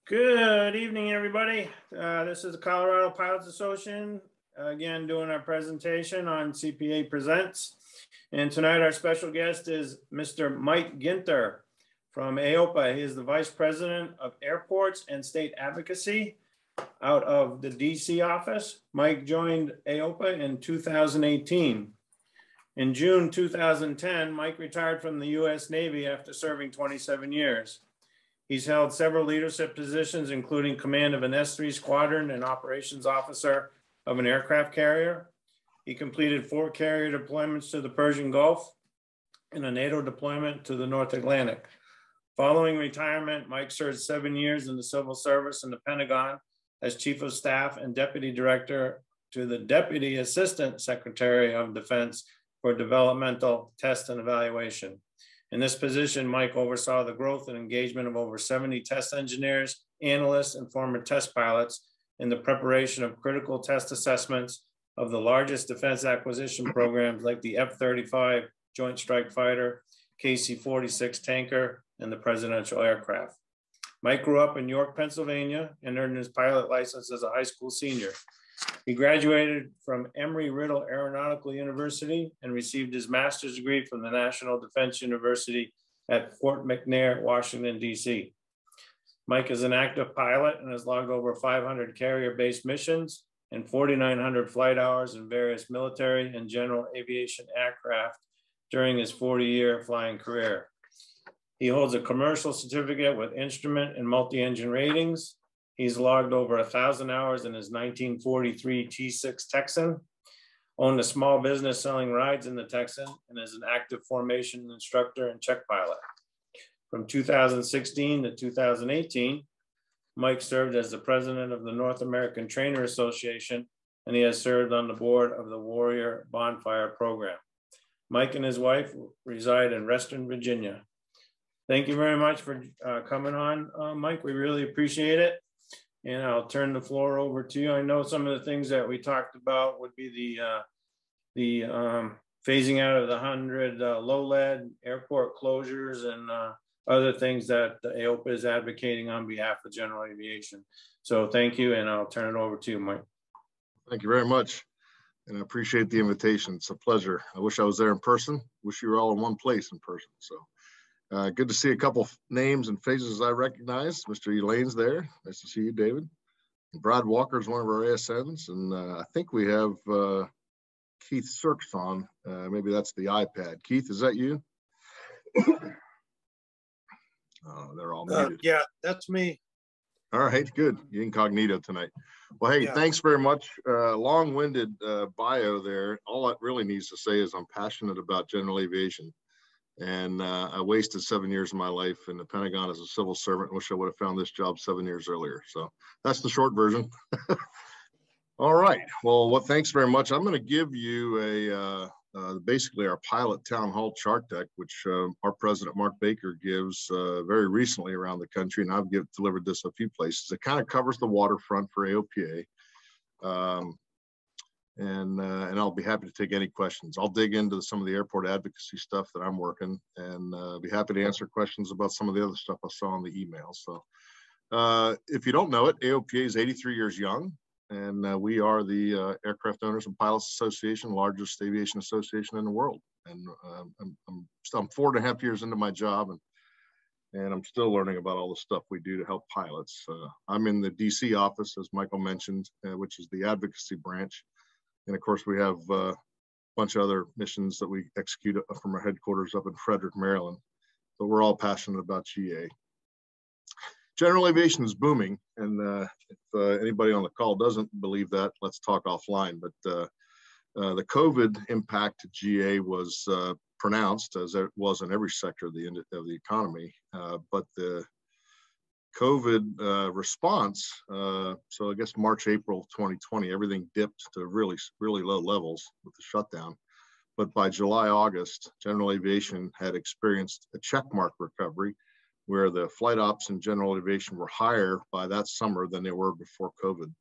Good evening, everybody. This is the Colorado Pilots Association, again, doing our presentation on CPA Presents. And tonight our special guest is Mr. Mike Ginter from Aopa. He is the Vice President of Airports and State Advocacy out of the DC office. Mike joined Aopa in 2018. In June 2010, Mike retired from the US Navy after serving 27 years. He's held several leadership positions, including command of an S-3 squadron and operations officer of an aircraft carrier. He completed 4 carrier deployments to the Persian Gulf and a NATO deployment to the North Atlantic. Following retirement, Mike served 7 years in the civil service in the Pentagon as Chief of Staff and Deputy Director to the Deputy Assistant Secretary of Defense for Developmental Test and Evaluation. In this position, Mike oversaw the growth and engagement of over 70 test engineers, analysts, and former test pilots in the preparation of critical test assessments of the largest defense acquisition programs like the F-35 Joint Strike Fighter, KC-46 tanker, and the presidential aircraft. Mike grew up in York, Pennsylvania, and earned his pilot license as a high school senior. He graduated from Embry-Riddle Aeronautical University and received his master's degree from the National Defense University at Fort McNair, Washington, D.C. Mike is an active pilot and has logged over 500 carrier-based missions and 4,900 flight hours in various military and general aviation aircraft during his 40-year flying career. He holds a commercial certificate with instrument and multi-engine ratings. He's logged over 1,000 hours in his 1943 T6 Texan, owned a small business selling rides in the Texan, and is an active formation instructor and check pilot. From 2016 to 2018, Mike served as the president of the North American Trainer Association, and he has served on the board of the Warrior Bonfire Program. Mike and his wife reside in Reston, Virginia. Thank you very much for coming on, Mike. We really appreciate it. And I'll turn the floor over to you. I know some of the things that we talked about would be the phasing out of the 100 low lead, airport closures, and other things that the Aopa is advocating on behalf of general aviation. So thank you, and I'll turn it over to you, Mike. Thank you very much, and I appreciate the invitation. It's a pleasure. I wish I was there in person. Wish you were all in one place in person. So. Good to see a couple names and faces I recognize. Mr. Elaine's there. Nice to see you, David. And Brad Walker is one of our ASNs, and I think we have Keith Sirks on. Maybe that's the iPad. Keith, is that you? They're all muted. Yeah, that's me. All right, good. Incognito tonight. Well, hey, Thanks very much. Long-winded bio there. All that really needs to say is I'm passionate about general aviation. And I wasted 7 years of my life in the Pentagon as a civil servant. Wish I would have found this job 7 years earlier. So that's the short version. All right. Well, thanks very much. I'm going to give you basically our pilot town hall chart deck, which our president, Mark Baker, gives very recently around the country. And I've delivered this a few places. It kind of covers the waterfront for AOPA. And I'll be happy to take any questions. I'll dig into some of the airport advocacy stuff that I'm working, and be happy to answer questions about some of the other stuff I saw in the email. So if you don't know it, AOPA is 83 years young, and we are the Aircraft Owners and Pilots Association, largest aviation association in the world. And I'm 4.5 years into my job, and I'm still learning about all the stuff we do to help pilots. I'm in the DC office, as Michael mentioned, which is the advocacy branch. And of course, we have a bunch of other missions that we execute from our headquarters up in Frederick, Maryland. But we're all passionate about GA. General aviation is booming. And if anybody on the call doesn't believe that, let's talk offline. But the COVID impact to GA was pronounced, as it was in every sector of the economy. But the COVID response, so I guess March, April 2020, everything dipped to really, really low levels with the shutdown. But by July, August, general aviation had experienced a checkmark recovery where the flight ops and general aviation were higher by that summer than they were before COVID.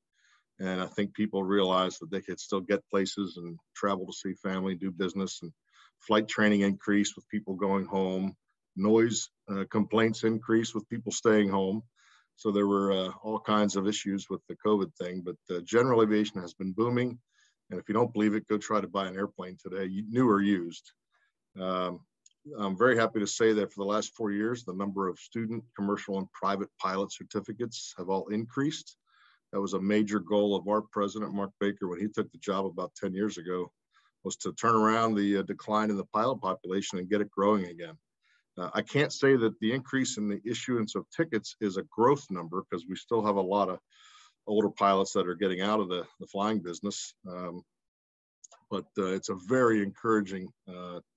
And I think people realized that they could still get places and travel to see family, do business, and flight training increased with people going home. Noise complaints increased with people staying home. So there were all kinds of issues with the COVID thing, but general aviation has been booming. And if you don't believe it, go try to buy an airplane today, new or used. I'm very happy to say that for the last 4 years, the number of student, commercial, and private pilot certificates have all increased. That was a major goal of our president, Mark Baker, when he took the job about 10 years ago, was to turn around the decline in the pilot population and get it growing again. I can't say that the increase in the issuance of tickets is a growth number, because we still have a lot of older pilots that are getting out of the flying business. But it's a very encouraging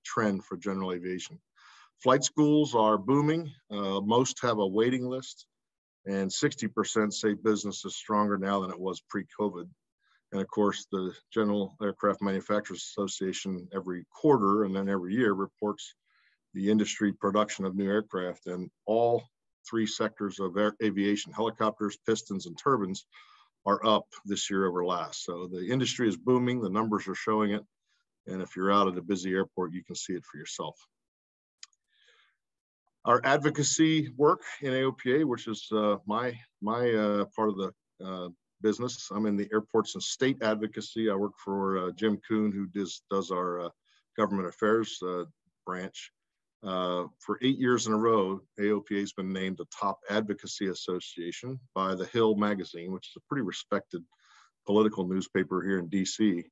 trend for general aviation. Flight schools are booming. Most have a waiting list, and 60% say business is stronger now than it was pre-COVID. And of course, the General Aircraft Manufacturers Association every quarter and then every year reports the industry production of new aircraft, and all three sectors of aviation, helicopters, pistons, and turbines, are up this year over last. So the industry is booming, the numbers are showing it. And if you're out at a busy airport, you can see it for yourself. Our advocacy work in AOPA, which is my part of the business. I'm in the airports and state advocacy. I work for Jim Kuhn, who does our government affairs branch. For 8 years in a row, AOPA has been named the top advocacy association by The Hill magazine, which is a pretty respected political newspaper here in DC.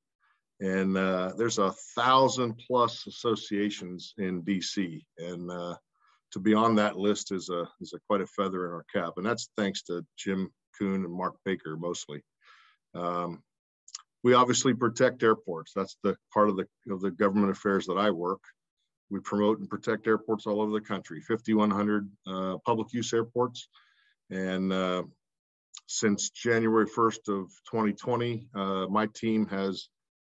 And there's 1,000+ associations in DC, and to be on that list is quite a feather in our cap. And that's thanks to Jim Kuhn and Mark Baker mostly. We obviously protect airports. That's the part of the government affairs that I work. We promote and protect airports all over the country, 5,100 public use airports. And since January 1st of 2020, my team has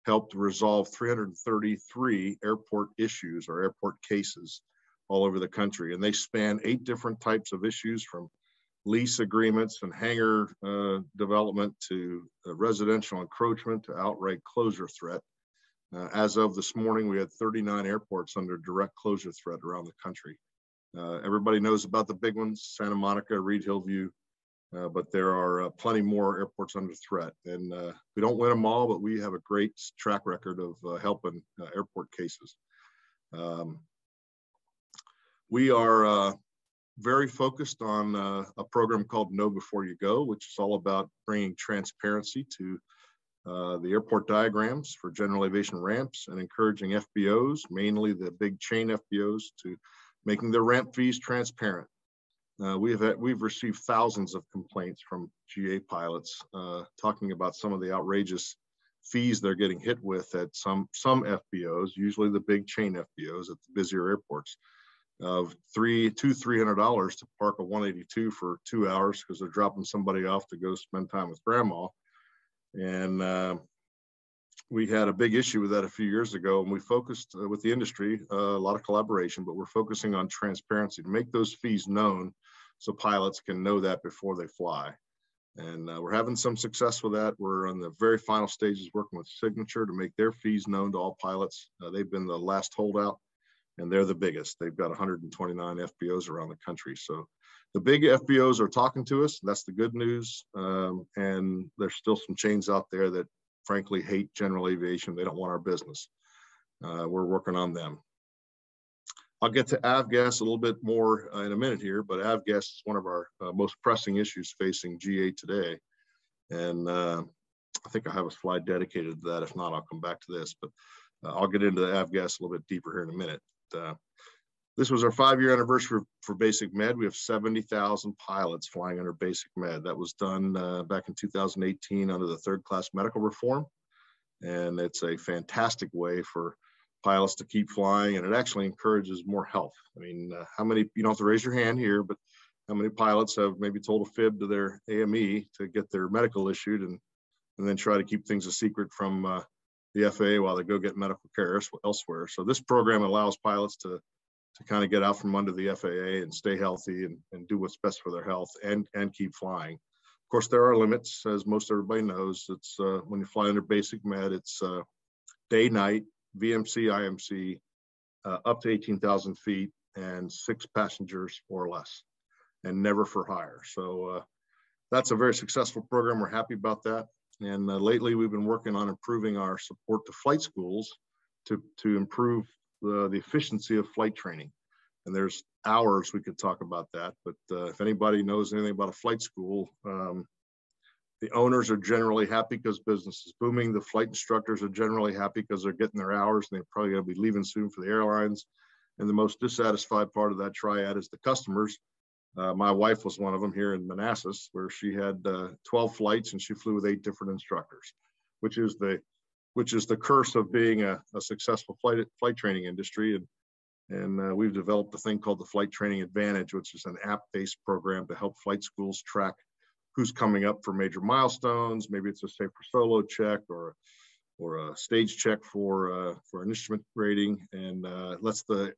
helped resolve 333 airport issues or airport cases all over the country. And they span 8 different types of issues, from lease agreements and hangar development to residential encroachment to outright closure threat. As of this morning, we had 39 airports under direct closure threat around the country. Everybody knows about the big ones, Santa Monica, Reed Hillview, but there are plenty more airports under threat. And we don't win them all, but we have a great track record of helping airport cases. We are very focused on a program called Know Before You Go, which is all about bringing transparency to the airport diagrams for general aviation ramps, and encouraging FBOs, mainly the big chain FBOs, to making their ramp fees transparent. We've received thousands of complaints from GA pilots talking about some of the outrageous fees they're getting hit with at some FBOs, usually the big chain FBOs at the busier airports, of $300 to park a 182 for 2 hours because they're dropping somebody off to go spend time with grandma. And we had a big issue with that a few years ago, and we focused with the industry, a lot of collaboration, but we're focusing on transparency to make those fees known so pilots can know that before they fly. And we're having some success with that. We're on the very final stages working with Signature to make their fees known to all pilots. They've been the last holdout, and they're the biggest. They've got 129 FBOs around the country. So the big FBOs are talking to us. That's the good news. And there's still some chains out there that frankly hate general aviation. They don't want our business. We're working on them. I'll get to avgas a little bit more in a minute here, but avgas is one of our most pressing issues facing GA today. And I think I have a slide dedicated to that. If not, I'll come back to this, but I'll get into the avgas a little bit deeper here in a minute. This was our 5-year anniversary for Basic Med. We have 70,000 pilots flying under Basic Med. That was done back in 2018 under the third class medical reform. And it's a fantastic way for pilots to keep flying, and it actually encourages more health. I mean, how many, you don't have to raise your hand here, but how many pilots have maybe told a fib to their AME to get their medical issued and then try to keep things a secret from the FAA while they go get medical care elsewhere. So this program allows pilots to kind of get out from under the FAA and stay healthy and do what's best for their health and keep flying. Of course, there are limits, as most everybody knows. It's when you fly under Basic Med, it's day, night, VMC, IMC, up to 18,000 feet and 6 passengers or less, and never for hire. So that's a very successful program. We're happy about that. And lately we've been working on improving our support to flight schools to improve the efficiency of flight training. And there's hours we could talk about that, but if anybody knows anything about a flight school, the owners are generally happy because business is booming. The flight instructors are generally happy because they're getting their hours and they're probably going to be leaving soon for the airlines. And the most dissatisfied part of that triad is the customers. My wife was one of them here in Manassas, where she had 12 flights and she flew with 8 different instructors, which is the curse of being a successful flight training industry. And we've developed a thing called the Flight Training Advantage, which is an app-based program to help flight schools track who's coming up for major milestones. Maybe it's a safer solo check or a stage check for an instrument rating, and lets the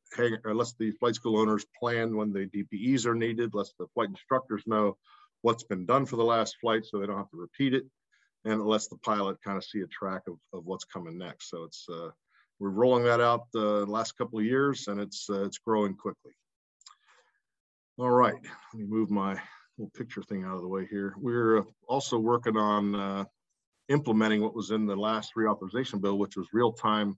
flight school owners plan when the DPEs are needed, lets the flight instructors know what's been done for the last flight so they don't have to repeat it, and it lets the pilot kind of see a track of what's coming next. So it's we're rolling that out the last couple of years, and it's growing quickly. All right, let me move my little picture thing out of the way here. We're also working on implementing what was in the last reauthorization bill, which was real-time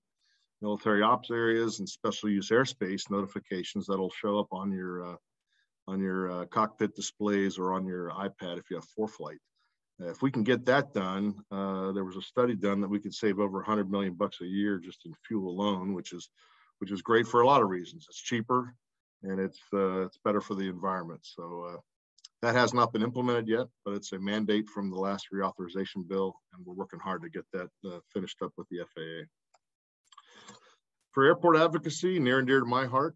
military ops areas and special use airspace notifications that'll show up on your cockpit displays or on your iPad if you have ForeFlight. If we can get that done, there was a study done that we could save over $100 million a year just in fuel alone, which is great for a lot of reasons. It's cheaper and it's better for the environment. So that has not been implemented yet, but it's a mandate from the last reauthorization bill, and we're working hard to get that finished up with the FAA. For airport advocacy, near and dear to my heart,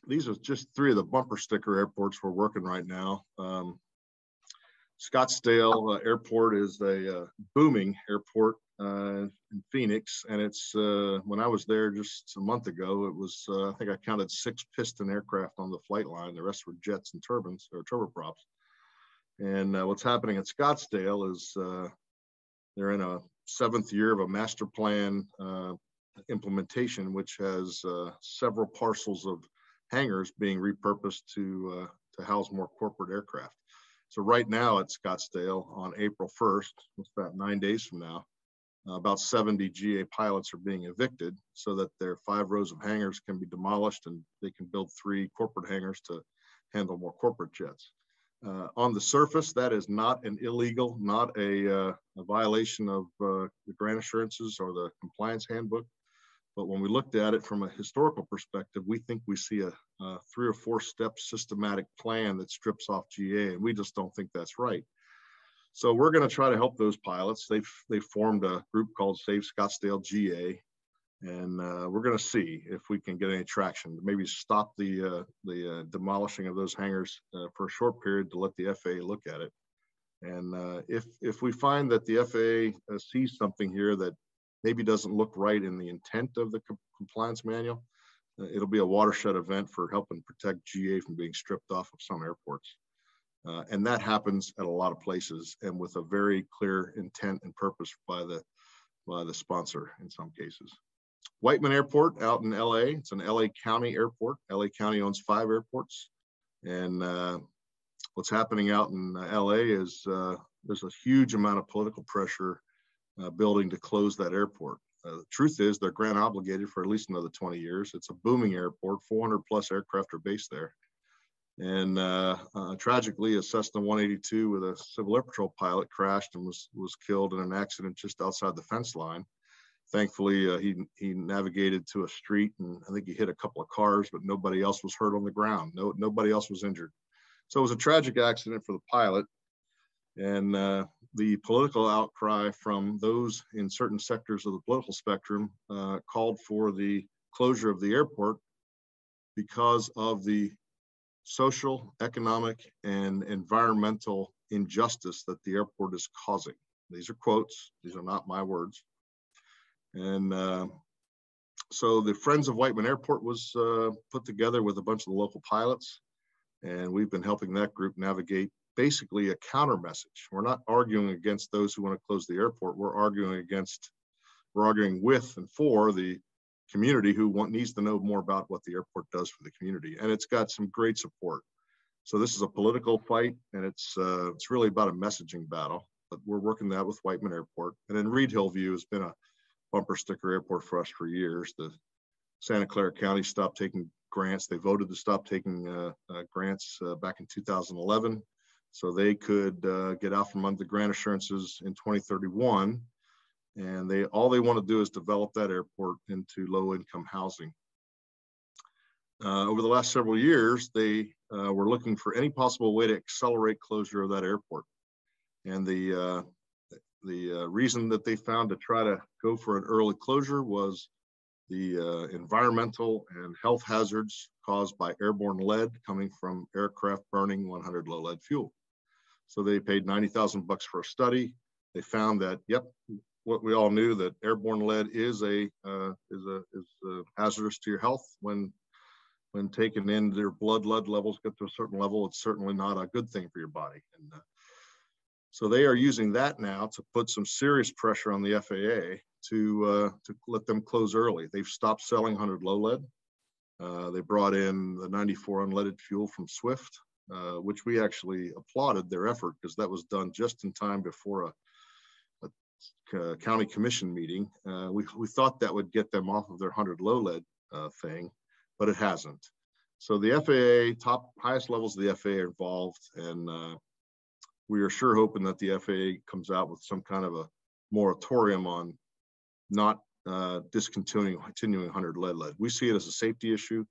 these are just 3 of the bumper sticker airports we're working right now. Scottsdale Airport is a booming airport in Phoenix, and it's when I was there just a month ago, it was I think I counted 6 Piston aircraft on the flight line. The rest were jets and turbines or turboprops. And what's happening at Scottsdale is they're in a 7th year of a master plan implementation, which has several parcels of hangars being repurposed to house more corporate aircraft. So right now at Scottsdale on April 1st, what's that, 9 days from now, about 70 GA pilots are being evicted so that their 5 rows of hangars can be demolished and they can build 3 corporate hangars to handle more corporate jets. On the surface, that is not an illegal, not a violation of the grant assurances or the compliance handbook. But when we looked at it from a historical perspective, we think we see a 3 or 4 step systematic plan that strips off GA, and we just don't think that's right. So we're going to try to help those pilots. They've formed a group called Save Scottsdale GA, and we're going to see if we can get any traction. Maybe stop the demolishing of those hangars for a short period to let the FAA look at it. And if we find that the FAA sees something here that maybe doesn't look right in the intent of the compliance manual, it'll be a watershed event for helping protect GA from being stripped off of some airports. And that happens at a lot of places and with a very clear intent and purpose by the sponsor in some cases. Whiteman Airport out in LA, it's an LA County airport. LA County owns 5 airports. And what's happening out in LA is there's a huge amount of political pressure building to close that airport. The truth is they're grant obligated for at least another 20 years. It's a booming airport, 400 plus aircraft are based there. And tragically, a Cessna 182 with a Civil Air Patrol pilot crashed and was killed in an accident just outside the fence line. Thankfully, he navigated to a street, and I think he hit a couple of cars, but nobody else was hurt on the ground. Nobody else was injured. So it was a tragic accident for the pilot. And the political outcry from those in certain sectors of the political spectrum called for the closure of the airport because of the social, economic, and environmental injustice that the airport is causing. These are quotes. These are not my words. And so the Friends of Whiteman Airport was put together with a bunch of the local pilots, and we've been helping that group navigate basically a counter message. We're not arguing against those who want to close the airport. We're arguing with and for the community who needs to know more about what the airport does for the community. And it's got some great support. So this is a political fight, and it's really about a messaging battle. But we're working that with Whiteman Airport, and then Reed Hillview has been a bumper sticker airport for us for years. The Santa Clara County stopped taking grants. They voted to stop taking grants back in 2011, so they could get out from under the grant assurances in 2031. And all they want to do is develop that airport into low-income housing. Over the last several years, they were looking for any possible way to accelerate closure of that airport. And the reason that they found to try to go for an early closure was the environmental and health hazards caused by airborne lead coming from aircraft burning 100 low lead fuel. So they paid $90,000 for a study. They found that, yep, what we all knew, that airborne lead is hazardous to your health. When taken in, their blood lead levels get to a certain level, it's certainly not a good thing for your body. And so they are using that now to put some serious pressure on the FAA to let them close early. They've stopped selling 100 low lead. They brought in the 94 unleaded fuel from Swift, which we actually applauded their effort, because that was done just in time before a county commission meeting. We thought that would get them off of their 100 low lead thing, but it hasn't. So the FAA, highest levels of the FAA are involved, and we are sure hoping that the FAA comes out with some kind of a moratorium on not continuing 100 lead. We see it as a safety issue.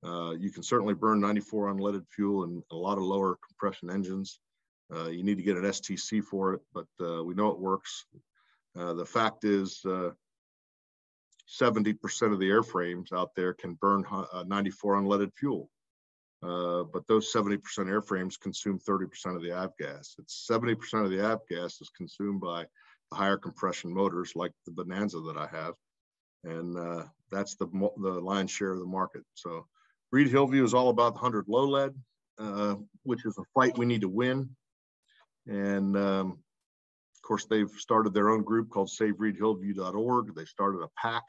You can certainly burn 94 unleaded fuel in a lot of lower compression engines. You need to get an STC for it, but we know it works. The fact is 70% of the airframes out there can burn 94 unleaded fuel. But those 70% airframes consume 30% of the avgas. It's 70% of the avgas is consumed by the higher compression motors like the Bonanza that I have. And that's the lion's share of the market. So Reed Hillview is all about 100 low lead, which is a fight we need to win. And of course, they've started their own group called SaveReedHillview.org. They started a PAC.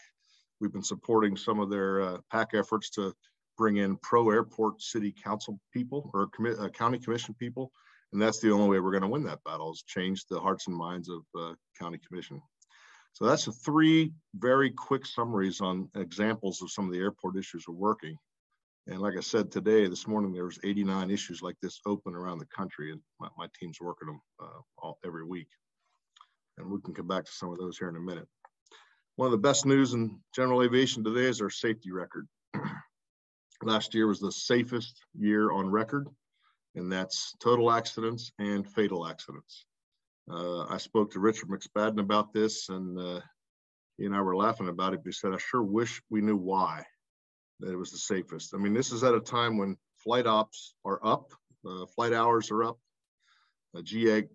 We've been supporting some of their PAC efforts to bring in pro-airport city council people or county commission people. And that's the only way we're going to win that battle, is change the hearts and minds of county commission. So that's 3 very quick summaries on examples of some of the airport issues we're working. And like I said, this morning, there was 89 issues like this open around the country, and my team's working them every week. And we can come back to some of those here in a minute. One of the best news in general aviation today is our safety record. Last year was the safest year on record, and that's total accidents and fatal accidents. I spoke to Richard McSpadden about this, and he and I were laughing about it. He said, I sure wish we knew why that it was the safest. I mean, this is at a time when flight ops are up, flight hours are up, GA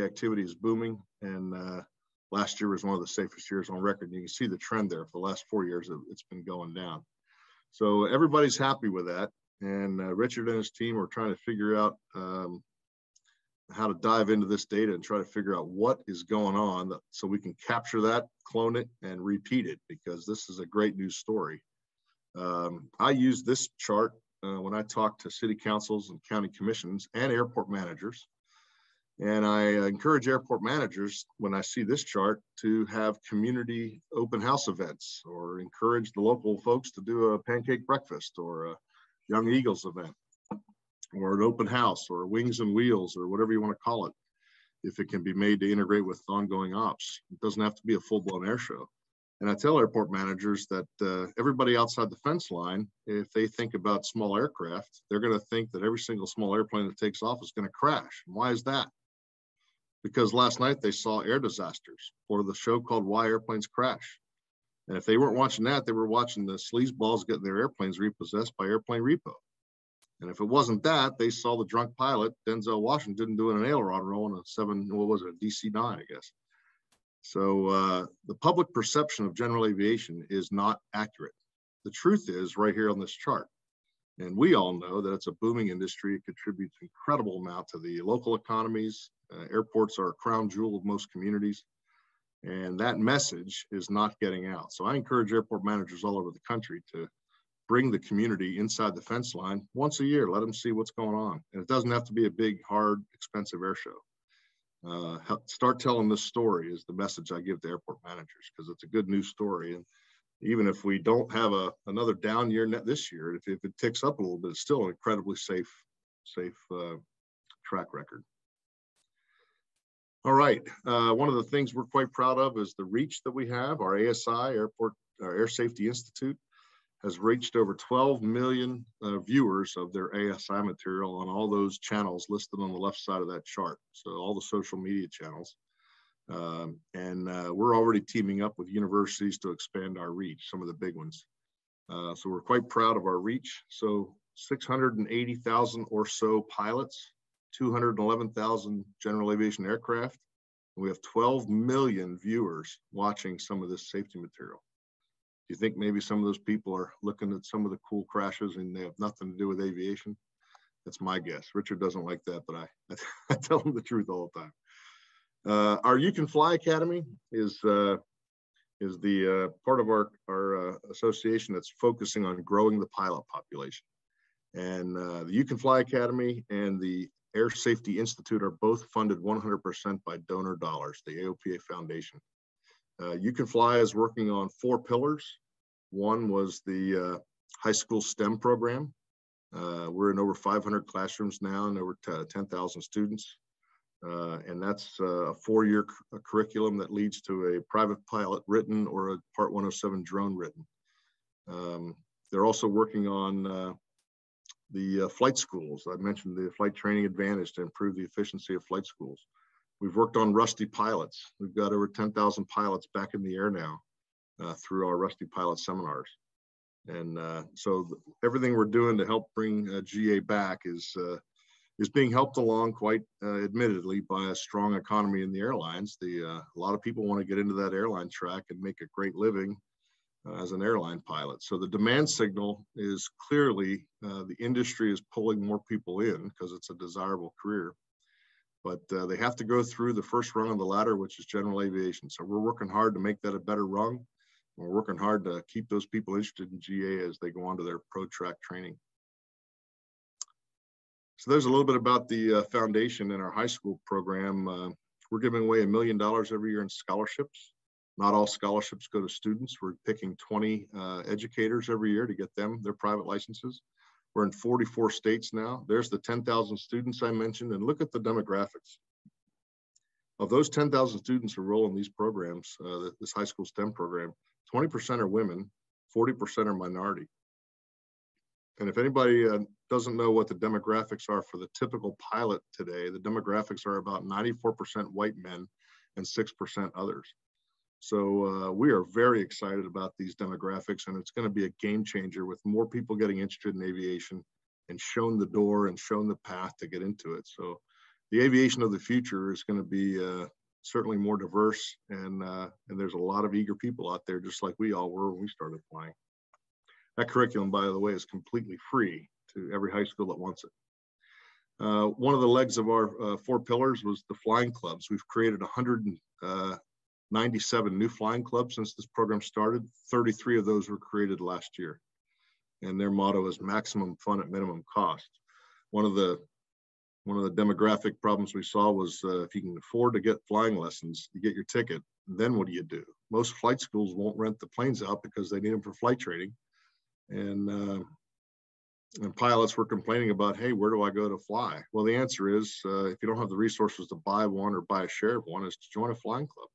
activity is booming, and last year was one of the safest years on record. You can see the trend there. For the last 4 years, it's been going down. So everybody's happy with that. And Richard and his team are trying to figure out how to dive into this data and try to figure out what is going on so we can capture that, clone it, and repeat it, because this is a great news story. I use this chart when I talk to city councils and county commissions and airport managers. And I encourage airport managers, when I see this chart, to have community open house events, or encourage the local folks to do a pancake breakfast or a Young Eagles event, or an open house, or Wings and Wheels, or whatever you want to call it, if it can be made to integrate with ongoing ops. It doesn't have to be a full-blown air show. And I tell airport managers that everybody outside the fence line, if they think about small aircraft, they're going to think that every single small airplane that takes off is going to crash. And why is that? Because last night they saw air disasters, or the show called Why Airplanes Crash. And if they weren't watching that, they were watching the sleazeballs getting their airplanes repossessed by airplane repo. And if it wasn't that, they saw the drunk pilot, Denzel Washington, doing an aileron roll in a DC-9, I guess. So the public perception of general aviation is not accurate. The truth is right here on this chart. And we all know that it's a booming industry. It contributes an incredible amount to the local economies. Airports are a crown jewel of most communities. And that message is not getting out. So I encourage airport managers all over the country to bring the community inside the fence line once a year. Let them see what's going on. And it doesn't have to be a big, hard, expensive air show. Start telling this story is the message I give to airport managers, because it's a good news story. And even if we don't have another down year this year, if it ticks up a little bit, it's still an incredibly safe track record. All right, one of the things we're quite proud of is the reach that we have. Our ASI, our Air Safety Institute, has reached over 12 million viewers of their ASI material on all those channels listed on the left side of that chart. So all the social media channels. We're already teaming up with universities to expand our reach, some of the big ones. So we're quite proud of our reach. So 680,000 or so pilots, 211,000 general aviation aircraft. And we have 12 million viewers watching some of this safety material. Do you think maybe some of those people are looking at some of the cool crashes and they have nothing to do with aviation? That's my guess. Richard doesn't like that, but I tell him the truth all the time. Our You Can Fly Academy is the part of our association that's focusing on growing the pilot population. And the You Can Fly Academy and the Air Safety Institute are both funded 100% by donor dollars, the Aopa Foundation. You Can Fly is working on 4 pillars. One was the high school STEM program. We're in over 500 classrooms now and over 10,000 students. And that's a 4-year curriculum that leads to a private pilot written or a Part 107 drone written. They're also working on the flight schools. I mentioned the Flight Training Advantage to improve the efficiency of flight schools. We've worked on Rusty pilots. We've got over 10,000 pilots back in the air now through our Rusty pilot seminars. And so everything we're doing to help bring GA back is being helped along quite admittedly by a strong economy in the airlines. A lot of people want to get into that airline track and make a great living as an airline pilot. So the demand signal is clearly the industry is pulling more people in because it's a desirable career. But they have to go through the first rung of the ladder, which is general aviation. So we're working hard to make that a better rung. We're working hard to keep those people interested in GA as they go on to their pro track training. So there's a little bit about the foundation in our high school program. We're giving away $1 million every year in scholarships. Not all scholarships go to students. We're picking 20 educators every year to get them their private licenses. We're in 44 states now. There's the 10,000 students I mentioned, and look at the demographics. Of those 10,000 students who enroll in these programs, this high school STEM program, 20% are women, 40% are minority. And if anybody doesn't know what the demographics are for the typical pilot today, the demographics are about 94% white men and 6% others. So we are very excited about these demographics, and it's going to be a game changer with more people getting interested in aviation and shown the door and shown the path to get into it. So the aviation of the future is going to be certainly more diverse, and there's a lot of eager people out there, just like we all were when we started flying. That curriculum, by the way, is completely free to every high school that wants it. One of the legs of our 4 pillars was the flying clubs. We've created 197 new flying clubs since this program started. 33 of those were created last year. And their motto is maximum fun at minimum cost. One of the demographic problems we saw was if you can afford to get flying lessons, you get your ticket, then what do? Most flight schools won't rent the planes out because they need them for flight training. And pilots were complaining about, hey, where do I go to fly? Well, the answer is if you don't have the resources to buy one or buy a share of one, is to join a flying club.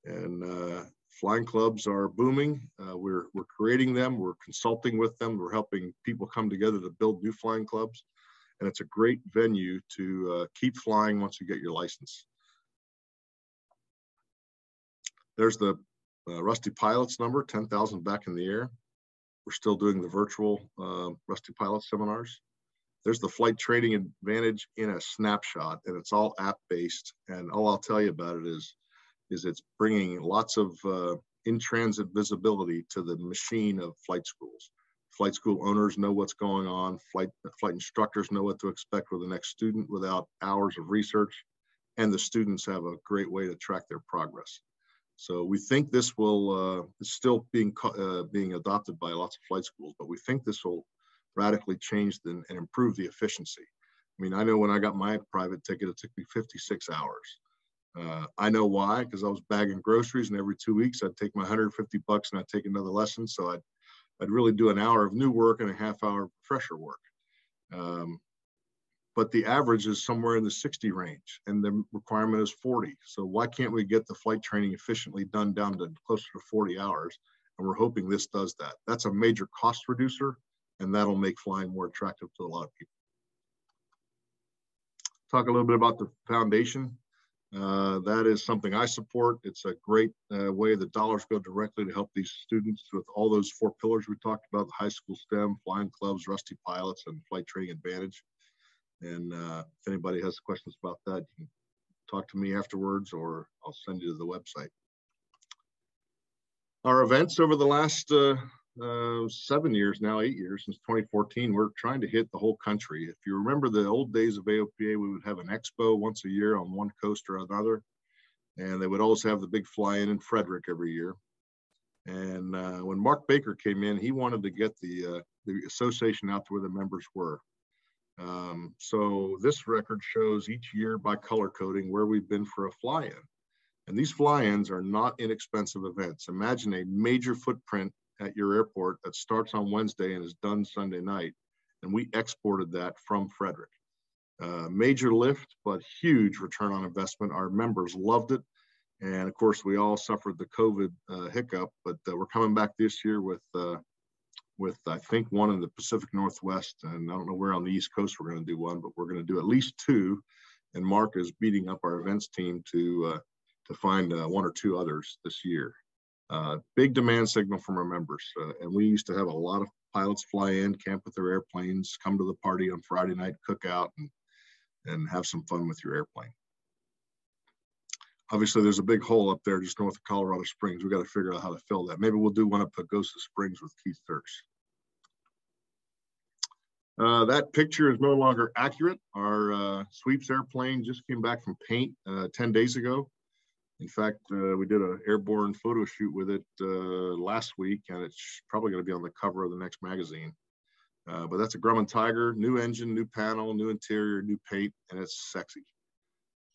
And flying clubs are booming. We're creating them. We're consulting with them. We're helping people come together to build new flying clubs. And it's a great venue to keep flying once you get your license. There's the Rusty Pilots number, 10,000 back in the air. We're still doing the virtual Rusty Pilot seminars. There's the Flight Training Advantage in a snapshot, and it's all app-based. And all I'll tell you about it is it's bringing lots of in-transit visibility to the machine of flight schools. Flight school owners know what's going on. Flight instructors know what to expect with the next student without hours of research. And the students have a great way to track their progress. So we think this will, it's still being adopted by lots of flight schools, but we think this will radically change and improve the efficiency. I mean, I know when I got my private ticket, it took me 56 hours. I know why, because I was bagging groceries, and every 2 weeks I'd take my $150 and I'd take another lesson. So I'd really do an hour of new work and a half hour of refresher work. But the average is somewhere in the 60 range, and the requirement is 40. So why can't we get the flight training efficiently done down to closer to 40 hours? And we're hoping this does that. That's a major cost reducer, and that'll make flying more attractive to a lot of people. Talk a little bit about the foundation. That is something I support. It's a great way the dollars go directly to help these students with all those 4 pillars we talked about: the high school STEM, flying clubs, rusty pilots, and flight training advantage. And if anybody has questions about that, you can talk to me afterwards, or I'll send you to the website. Our events over the last 7 years now, 8 years, since 2014, we're trying to hit the whole country. If you remember the old days of AOPA, we would have an expo once a year on one coast or another, and they would always have the big fly-in Frederick every year. And when Mark Baker came in, he wanted to get the association out to where the members were. So this record shows each year by color coding where we've been for a fly-in. And these fly-ins are not inexpensive events. Imagine a major footprint at your airport that starts on Wednesday and is done Sunday night. And we exported that from Frederick. Major lift, but huge return on investment. Our members loved it. And of course, we all suffered the COVID hiccup, but we're coming back this year with I think one in the Pacific Northwest, and I don't know where on the East Coast we're going to do one, but we're going to do at least 2. And Mark is beating up our events team to find 1 or 2 others this year. Big demand signal from our members, and we used to have a lot of pilots fly in, camp with their airplanes, come to the party on Friday night, cook out, and have some fun with your airplane. Obviously, there's a big hole up there just north of Colorado Springs. We got to figure out how to fill that. Maybe we'll do one up at Pagosa Springs with Keith Thurst. That picture is no longer accurate. Our sweeps airplane just came back from paint 10 days ago. In fact, we did an airborne photo shoot with it last week, and it's probably going to be on the cover of the next magazine. But that's a Grumman Tiger, new engine, new panel, new interior, new paint, and it's sexy.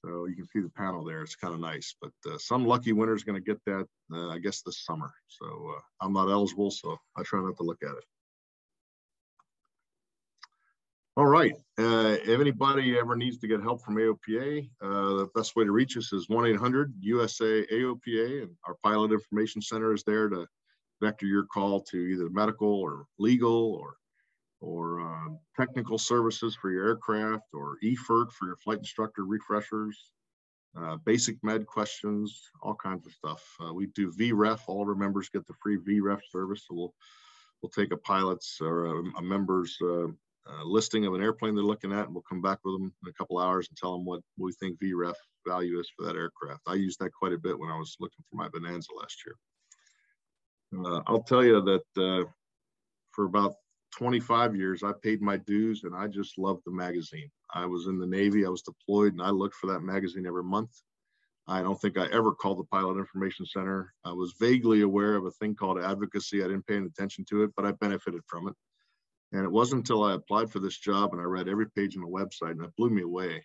So you can see the panel there. It's kind of nice, but some lucky winner is going to get that, I guess, this summer. So I'm not eligible, so I try not to look at it. All right. If anybody ever needs to get help from AOPA, the best way to reach us is 1-800-USA-AOPA, and our Pilot Information Center is there to vector your call to either medical or legal or technical services for your aircraft, or EFERT for your flight instructor refreshers, basic med questions, all kinds of stuff. We do VREF. All of our members get the free VREF service. So we'll take a pilot's or a member's listing of an airplane they're looking at, and we'll come back with them in a couple hours and tell them what we think VREF value is for that aircraft. I used that quite a bit when I was looking for my Bonanza last year. I'll tell you that for about 25 years, I paid my dues, and I just loved the magazine. I was in the Navy, I was deployed, and I looked for that magazine every month. I don't think I ever called the Pilot Information Center. I was vaguely aware of a thing called advocacy. I didn't pay any attention to it, but I benefited from it. And it wasn't until I applied for this job and I read every page on the website, and it blew me away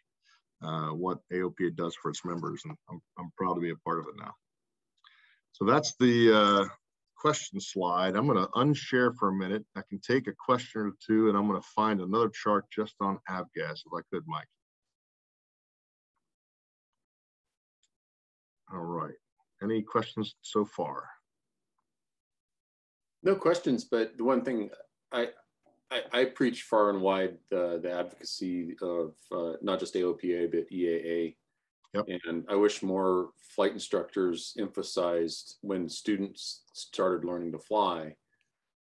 what AOPA does for its members. And I'm proud to be a part of it now. So that's the question slide. I'm going to unshare for a minute. I can take a question or 2, and I'm going to find another chart just on avgas, if I could, Mike. All right. Any questions so far? No questions, but the one thing I preach far and wide the advocacy of not just AOPA, but EAA. Yep. And I wish more flight instructors emphasized, when students started learning to fly,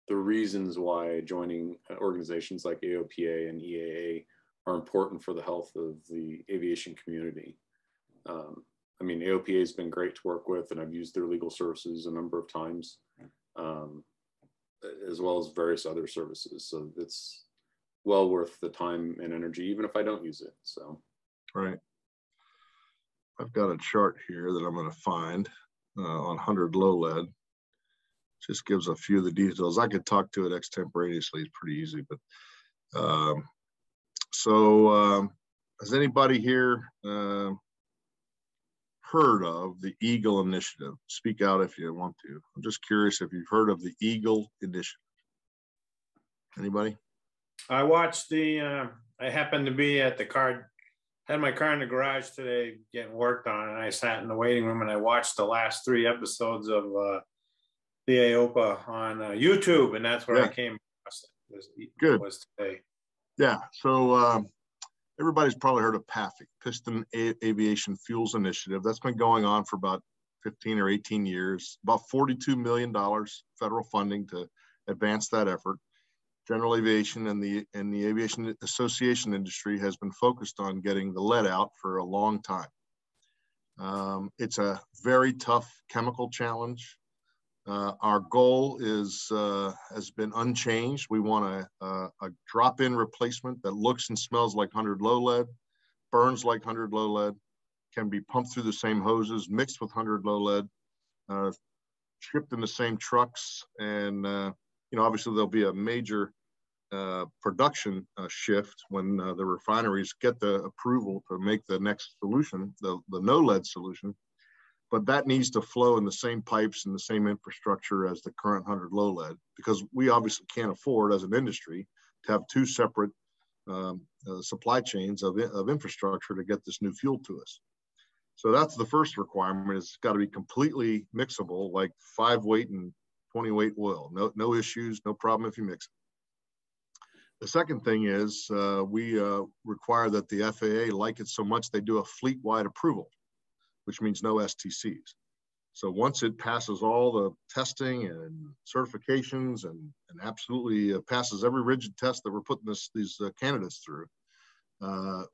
the reasons why joining organizations like AOPA and EAA are important for the health of the aviation community. I mean, AOPA has been great to work with, and I've used their legal services a number of times, as well as various other services. So it's well worth the time and energy, even if I don't use it. So, right. I've got a chart here that I'm going to find. on 100 low lead. Just gives a few of the details. I could talk to it extemporaneously. It's pretty easy. But has anybody here heard of the Eagle Initiative? Speak out if you want to. I'm just curious if you've heard of the Eagle Initiative. Anybody? I watched I happened to be at had my car in the garage today getting worked on, and I sat in the waiting room and I watched the last 3 episodes of the Aopa on YouTube, and that's where I came across it. Good. Was today. Yeah. So everybody's probably heard of PAFI, Piston Aviation Fuels Initiative. That's been going on for about 15 or 18 years, about $42 million federal funding to advance that effort. General aviation and the aviation association industry has been focused on getting the lead out for a long time. It's a very tough chemical challenge. Our goal has been unchanged. We want a drop-in replacement that looks and smells like 100 low lead, burns like 100 low lead, can be pumped through the same hoses, mixed with 100 low lead, shipped in the same trucks, and obviously there'll be a major production shift when the refineries get the approval to make the next solution, the no lead solution. But that needs to flow in the same pipes and the same infrastructure as the current 100 low lead, because we obviously can't afford as an industry to have 2 separate supply chains of infrastructure to get this new fuel to us. So that's the first requirement. It's got to be completely mixable, like 5 weight and 20 weight oil. No issues, no problem if you mix it. The second thing is we require that the FAA like it so much they do a fleet-wide approval, which means no STCs. So once it passes all the testing and certifications and absolutely passes every rigid test that we're putting these candidates through,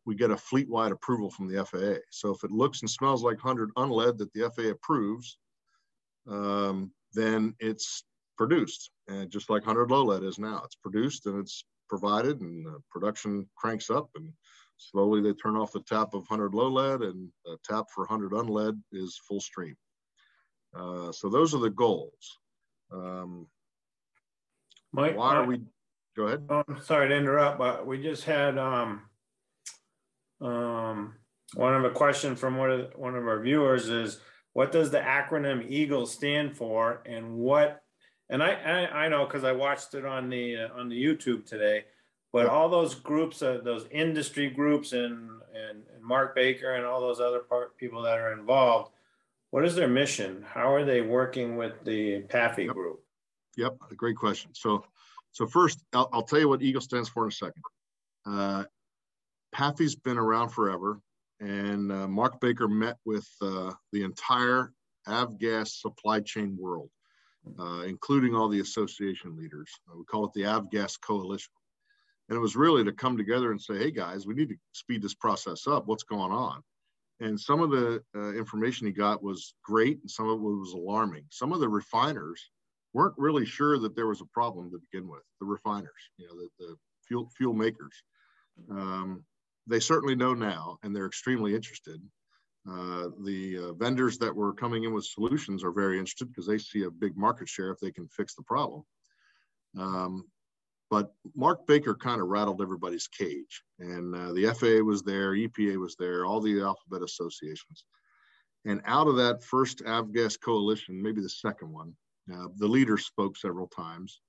we get a fleet-wide approval from the FAA. So if it looks and smells like 100 unlead that the FAA approves, then it's produced. And just like 100 low lead is now, it's produced and it's provided, and production cranks up, and slowly they turn off the tap of 100 low lead, and the tap for 100 unlead is full stream. So those are the goals. Mike, why are we? Go ahead. I'm sorry to interrupt, but we just had one of the questions from one of our viewers is, what does the acronym EAGLE stand for, and what? And I know because I watched it on the YouTube today, but all those groups, those industry groups, and Mark Baker and all those other people that are involved, what is their mission? How are they working with the PAFI group? Yep, a great question. So first, I'll tell you what EAGLE stands for in a second. PAFI's been around forever, and Mark Baker met with the entire avgas supply chain world, including all the association leaders. We call it the avgas coalition. And it was really to come together and say, hey guys, we need to speed this process up. What's going on? And some of the information he got was great, and some of it was alarming. Some of the refiners weren't really sure that there was a problem to begin with. The refiners, the fuel makers. They certainly know now, and they're extremely interested. The vendors that were coming in with solutions are very interested because they see a big market share if they can fix the problem. But Mark Baker kind of rattled everybody's cage, and the FAA was there, EPA was there, all the alphabet associations. And out of that first avgas coalition, maybe the second one, the leader spoke several times.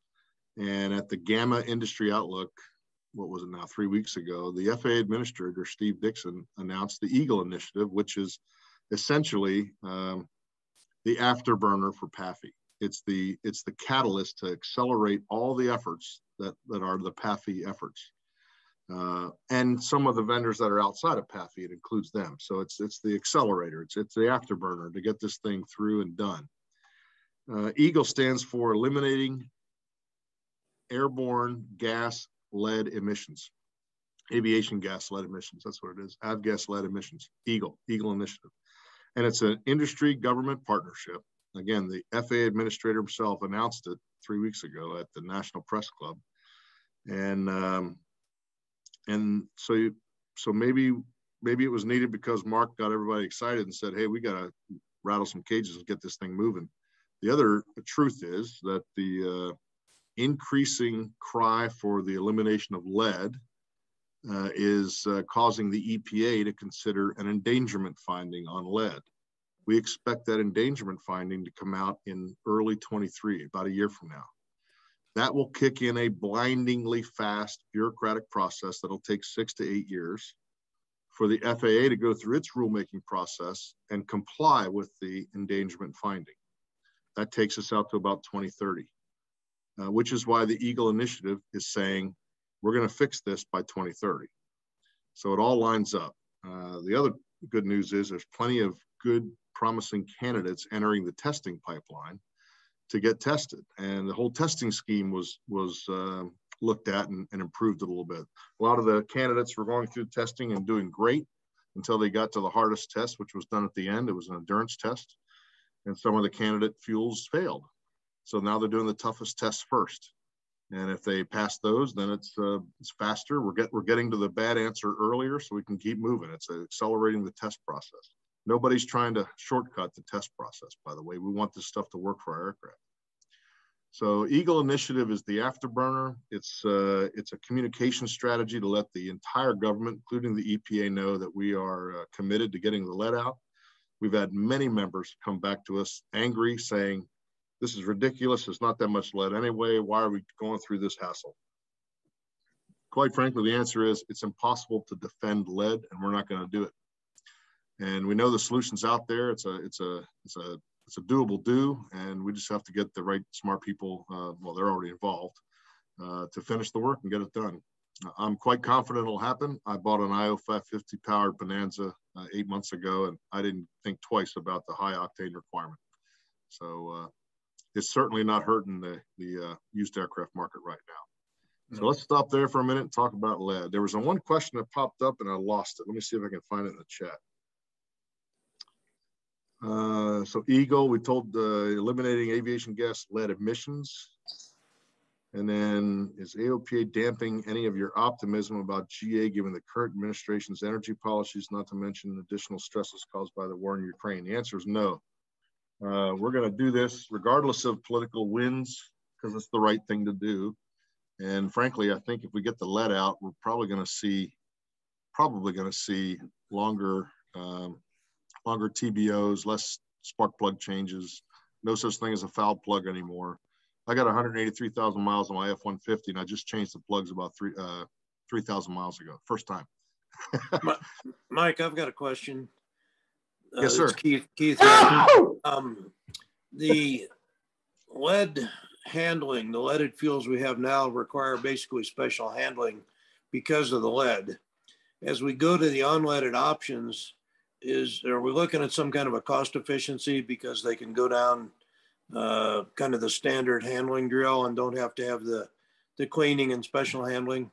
And at the Gamma Industry Outlook, what was it now, 3 weeks ago, the FAA administrator, Steve Dixon, announced the EAGLE Initiative, which is essentially the afterburner for PAFI. It's the catalyst to accelerate all the efforts that are the PAFI efforts. And some of the vendors that are outside of PAFI, it includes them. So it's the accelerator, it's the afterburner to get this thing through and done. EAGLE stands for Eliminating Airborne Gas Lead Emissions, aviation gas lead emissions. That's what it is. Avgas lead emissions. EAGLE Initiative, and it's an industry government partnership. Again, the FAA administrator himself announced it 3 weeks ago at the National Press Club, and so maybe it was needed because Mark got everybody excited and said, "Hey, we got to rattle some cages and get this thing moving. The other truth is that the increasing cry for the elimination of lead is causing the EPA to consider an endangerment finding on lead. We expect that endangerment finding to come out in early 23, about a year from now. That will kick in a blindingly fast bureaucratic process that'll take 6 to 8 years for the FAA to go through its rulemaking process and comply with the endangerment finding. That takes us out to about 2030, which is why the Eagle Initiative is saying we're going to fix this by 2030. So it all lines up. The other good news is there's plenty of good, promising candidates entering the testing pipeline to get tested. And the whole testing scheme was looked at and improved a little bit. A lot of the candidates were going through testing and doing great until they got to the hardest test, which was done at the end. It was an endurance test. And some of the candidate fuels failed. So now they're doing the toughest tests first. And if they pass those, then it's faster. We're getting to the bad answer earlier so we can keep moving. It's accelerating the test process. Nobody's trying to shortcut the test process, by the way. We want this stuff to work for our aircraft. So Eagle Initiative is the afterburner. It's a communication strategy to let the entire government, including the EPA, know that we are committed to getting the lead out. We've had many members come back to us angry, saying, this is ridiculous. There's not that much lead anyway. Why are we going through this hassle? Quite frankly, the answer is it's impossible to defend lead, and we're not going to do it. And we know the solution's out there. It's a doable do, and we just have to get the right smart people. Well, they're already involved to finish the work and get it done. I'm quite confident it'll happen. I bought an Aopa 50 powered Bonanza 8 months ago, and I didn't think twice about the high octane requirement. So it's certainly not hurting the used aircraft market right now. So let's stop there for a minute and talk about lead. There was one question that popped up and I lost it. Let me see if I can find it in the chat. So Eagle, we told eliminating aviation gas lead emissions. And then is AOPA damping any of your optimism about GA given the current administration's energy policies, not to mention additional stresses caused by the war in Ukraine? The answer is no. We're going to do this regardless of political winds because it's the right thing to do. And frankly, I think if we get the lead out, we're probably going to see longer TBOs, less spark plug changes, no such thing as a foul plug anymore. I got 183,000 miles on my F-150, and I just changed the plugs about 3,000 miles ago, first time. Mike, I've got a question. Yes, sir. Keith. The lead handling, the leaded fuels we have now require basically special handling because of the lead. As we go to the unleaded options, are we looking at some kind of a cost efficiency because they can go down kind of the standard handling drill and don't have to have the cleaning and special handling?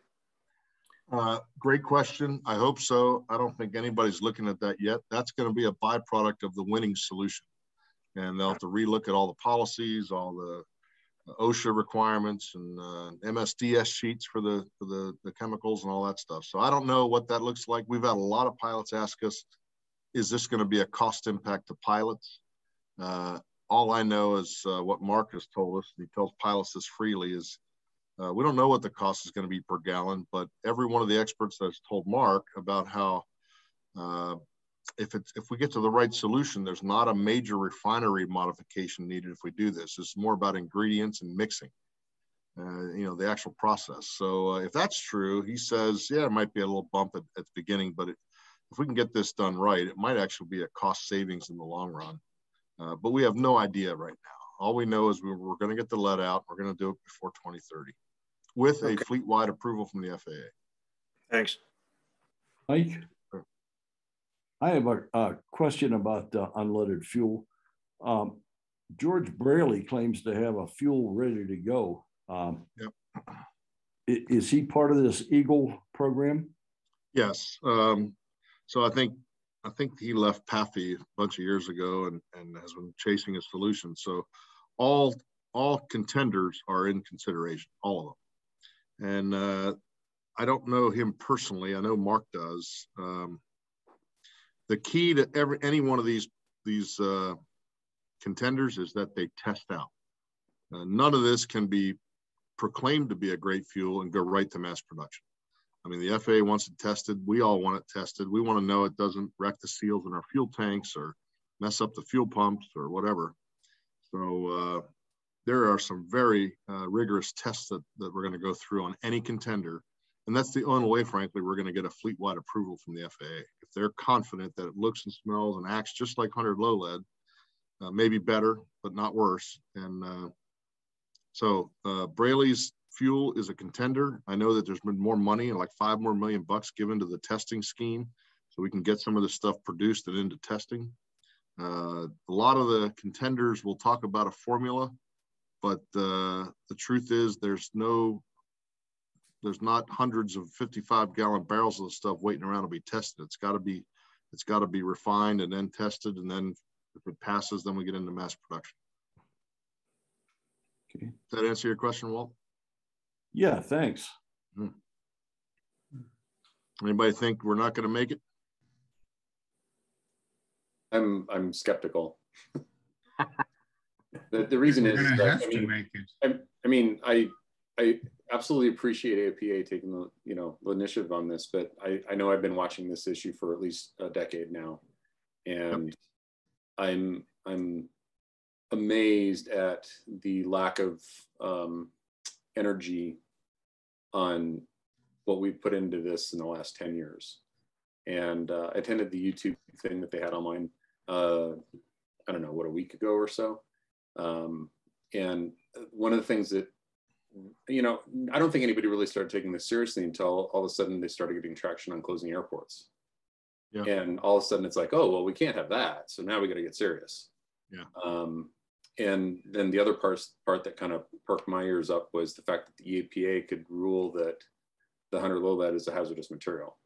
Great question. I hope so. I don't think anybody's looking at that yet. That's going to be a byproduct of the winning solution. And they'll have to relook at all the policies, all the OSHA requirements and MSDS sheets for the chemicals and all that stuff. So I don't know what that looks like. We've had a lot of pilots ask us, is this going to be a cost impact to pilots? All I know is what Mark has told us, and he tells pilots this freely, is we don't know what the cost is going to be per gallon, but every one of the experts has told Mark about how if we get to the right solution, there's not a major refinery modification needed if we do this. It's more about ingredients and mixing, the actual process. So if that's true, he says, yeah, it might be a little bump at the beginning, but if we can get this done right, it might actually be a cost savings in the long run. But we have no idea right now. All we know is we're going to get the lead out. We're going to do it before 2030 with a fleet-wide approval from the FAA. Thanks. Mike, I have a question about unleaded fuel. George Braley claims to have a fuel ready to go. Yep. Is he part of this Eagle program? Yes. So I think he left PAFI a bunch of years ago and has been chasing a solution. So all contenders are in consideration, all of them. And I don't know him personally. I know Mark does. The key to any one of these these contenders is that they test out. None of this can be proclaimed to be a great fuel and go right to mass production. I mean, the FAA wants it tested. We all want it tested. We want to know it doesn't wreck the seals in our fuel tanks or mess up the fuel pumps or whatever. So there are some very rigorous tests that we're going to go through on any contender. And that's the only way, frankly, we're going to get a fleet-wide approval from the FAA. If they're confident that it looks and smells and acts just like 100 low lead, maybe better, but not worse. And so Braley's fuel is a contender. I know that there's been more money, like $5 more million given to the testing scheme, so we can get some of this stuff produced and into testing. A lot of the contenders will talk about a formula, but the truth is there's not hundreds of 55-gallon barrels of the stuff waiting around to be tested. It's got to be refined and then tested, and then if it passes, then we get into mass production. Okay. Does that answer your question, Walt? Yeah, thanks. Anybody think we're not going to make it? I'm skeptical. The reason is that, I absolutely appreciate AOPA taking the initiative on this, but I know I've been watching this issue for at least a decade now, and I'm amazed at the lack of energy on what we've put into this in the last 10 years. And I attended the YouTube thing that they had online, I don't know, what, a week ago or so. And one of the things that, I don't think anybody really started taking this seriously until all of a sudden they started getting traction on closing airports. Yeah. And all of a sudden it's like, oh, well, we can't have that. So now we got to get serious. Yeah. And then the other part that kind of perked my ears up was the fact that the EPA could rule that the 100 low lead is a hazardous material.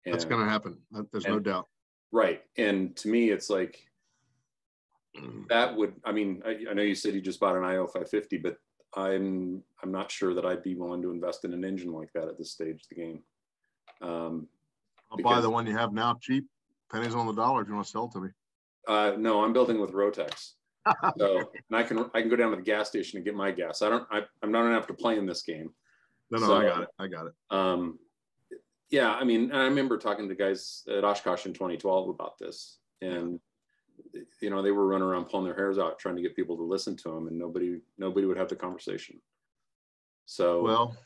And that's going to happen. There's no doubt. Right. And to me, it's like, that would, I know you said you just bought an IO 550, but I'm not sure that I'd be willing to invest in an engine like that at this stage of the game. I'll buy the one you have now cheap, pennies on the dollar if you want to sell it to me. No, I'm building with Rotex. So, and I can go down to the gas station and get my gas. I'm not gonna have to play in this game. No, so, I got it. Yeah, I remember talking to guys at Oshkosh in 2012 about this, and they were running around pulling their hairs out trying to get people to listen to them, and nobody would have the conversation. So, well,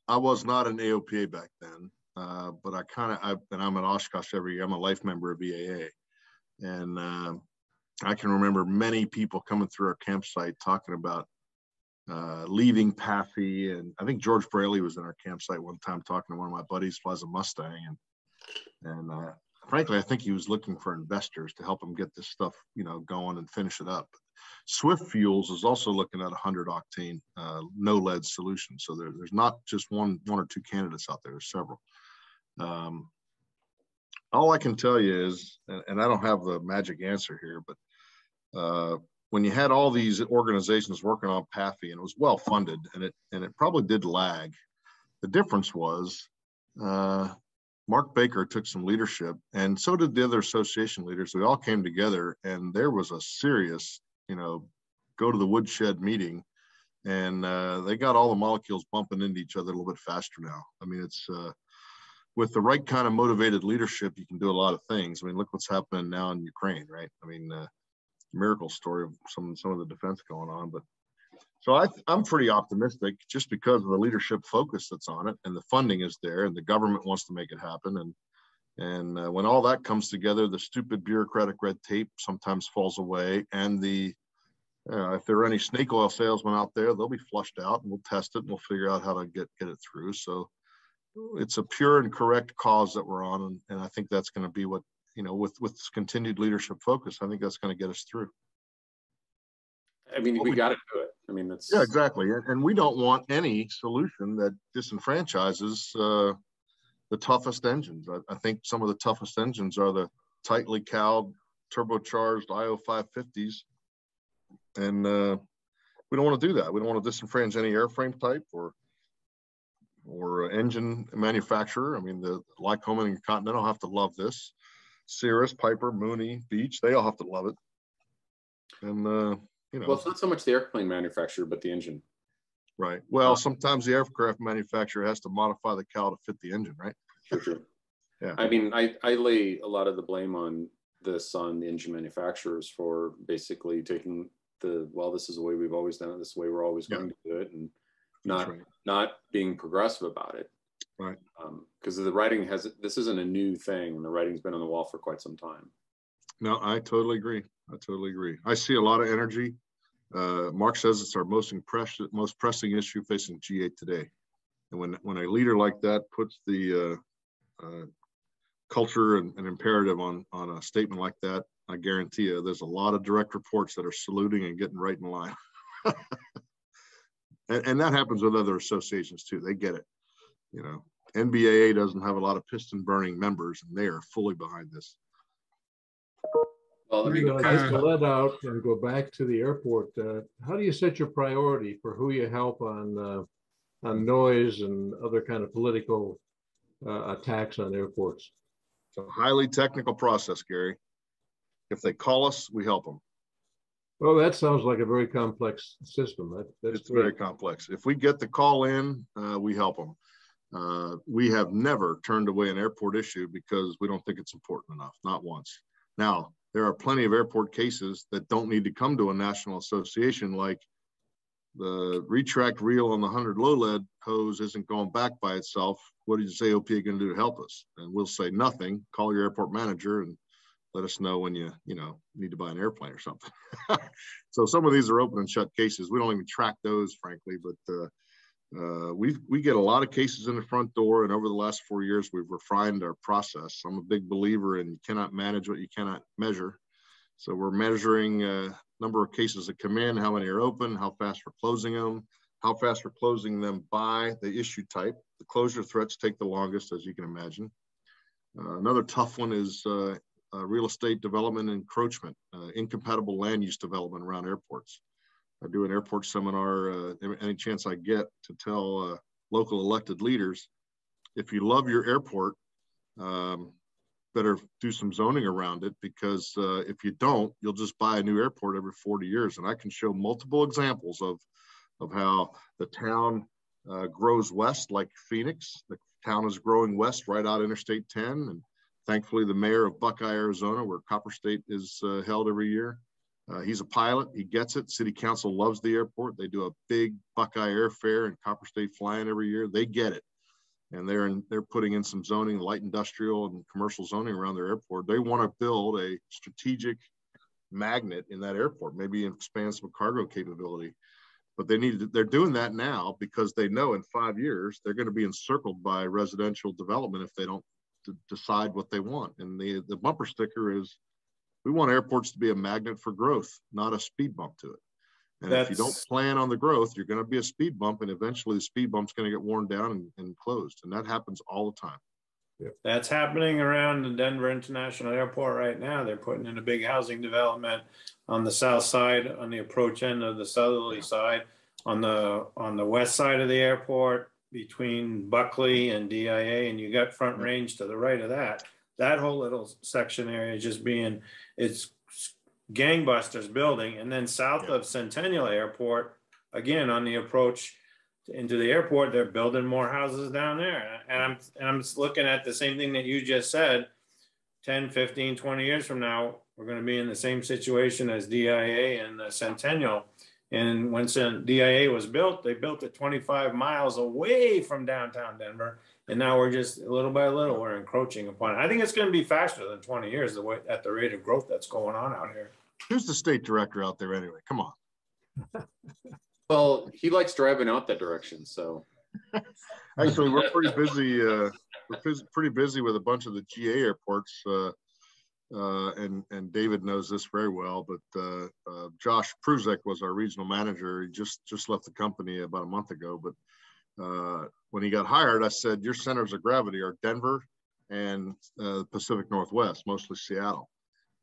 I was not an AOPA back then, but and I'm at Oshkosh every year. I'm a life member of VAA, and I can remember many people coming through our campsite talking about leaving PAFI, and I think George Braley was in our campsite one time talking to one of my buddies who has a Mustang, and frankly, I think he was looking for investors to help him get this stuff, going and finish it up. Swift Fuels is also looking at 100 octane no lead solution, so there's not just one or two candidates out there. There's several. All I can tell you is, and I don't have the magic answer here, but when you had all these organizations working on PAFI and it was well funded, and it probably did lag, the difference was Mark Baker took some leadership, and so did the other association leaders. We all came together, and there was a serious, go to the woodshed meeting, and they got all the molecules bumping into each other a little bit faster now. It's with the right kind of motivated leadership, you can do a lot of things. Look what's happening now in Ukraine, right? Miracle story of some of the defense going on. But so I'm pretty optimistic just because of the leadership focus that's on it, and the funding is there, and the government wants to make it happen. And when all that comes together, the stupid bureaucratic red tape sometimes falls away, and if there are any snake oil salesmen out there, they'll be flushed out, and we'll test it, and we'll figure out how to get it through. So it's a pure and correct cause that we're on, and I think that's going to be what, with this continued leadership focus, I think that's going to get us through. We got to do it. That's... Yeah, exactly. And we don't want any solution that disenfranchises the toughest engines. I think some of the toughest engines are the tightly cowed, turbocharged IO 550s. And we don't want to do that. We don't want to disenfranchise any airframe type or engine manufacturer. The Lycoming and Continental have to love this. Cirrus, Piper, Mooney, Beach, they all have to love it. And, you know. Well, it's not so much the airplane manufacturer, but the engine. Right. Well, sometimes the aircraft manufacturer has to modify the cowl to fit the engine, right? True. Yeah. I mean, I lay a lot of the blame on the engine manufacturers for basically taking this is the way we've always done it. This is the way we're always going to do it, and not being progressive about it. Right. Because the writing this isn't a new thing, and the writing's been on the wall for quite some time. No, I totally agree. I see a lot of energy. Mark says it's our most pressing issue facing G8 today. And when a leader like that puts the culture and imperative on a statement like that, I guarantee you there's a lot of direct reports that are saluting and getting right in line. and that happens with other associations too. They get it. You know, NBAA doesn't have a lot of piston burning members, and they are fully behind this. Well, Get the lead out and go back to the airport. How do you set your priority for who you help on noise and other kind of political attacks on airports? It's a highly technical process, Gary. If they call us, we help them. Well, that sounds like a very complex system. That's very complex. If we get the call in, we help them. We have never turned away an airport issue because we don't think it's important enough, not once. Now, there are plenty of airport cases that don't need to come to a national association, like the retract reel on the 100 low lead hose isn't going back by itself. What is AOPA going to do to help us? And we'll say nothing. Call your airport manager and let us know when you need to buy an airplane or something. So some of these are open and shut cases. We don't even track those, frankly, but we get a lot of cases in the front door, and over the last 4 years, we've refined our process. I'm a big believer in you cannot manage what you cannot measure. So we're measuring number of cases that come in, how many are open, how fast we're closing them, how fast we're closing them by the issue type. The closure threats take the longest, as you can imagine. Another tough one is real estate development encroachment, incompatible land use development around airports. I do an airport seminar any chance I get to tell local elected leaders, if you love your airport, better do some zoning around it, because if you don't, you'll just buy a new airport every 40 years. And I can show multiple examples of how the town grows west, like Phoenix. The town is growing west right out Interstate 10. And thankfully, the mayor of Buckeye, Arizona, where Copper State is held every year, he's a pilot. He gets it. City council loves the airport. They do a big Buckeye airfare and Copper State flying every year. They get it. And they're putting in some zoning, light industrial and commercial zoning around their airport. They want to build a strategic magnet in that airport, maybe expand some cargo capability. But they're doing that now because they know in 5 years they're going to be encircled by residential development if they don't decide what they want. And the bumper sticker is, we want airports to be a magnet for growth, not a speed bump to it. And if you don't plan on the growth, you're going to be a speed bump, and eventually the speed bump's going to get worn down and closed. And that happens all the time. Yeah. That's happening around the Denver International Airport right now. They're putting in a big housing development on the south side, on the approach end of the southerly side, on the west side of the airport between Buckley and DIA, and you got Front Range to the right of that. That whole little section area just it's gangbusters building. And then south of Centennial Airport, again, on the approach into the airport, they're building more houses down there. And I'm looking at the same thing that you just said. 10, 15, 20 years from now, we're going to be in the same situation as DIA and Centennial. And when DIA was built, they built it 25 miles away from downtown Denver. And now we're just little by little, we're encroaching upon it. I think it's going to be faster than 20 years at the rate of growth that's going on out here. Who's the state director out there anyway? Come on. Well, he likes driving out that direction, so. Actually, we're pretty busy. We're pretty busy with a bunch of the GA airports, and David knows this very well. But Josh Pruzek was our regional manager. He just left the company about a month ago. But when he got hired, I said, your centers of gravity are Denver and the Pacific Northwest, mostly Seattle.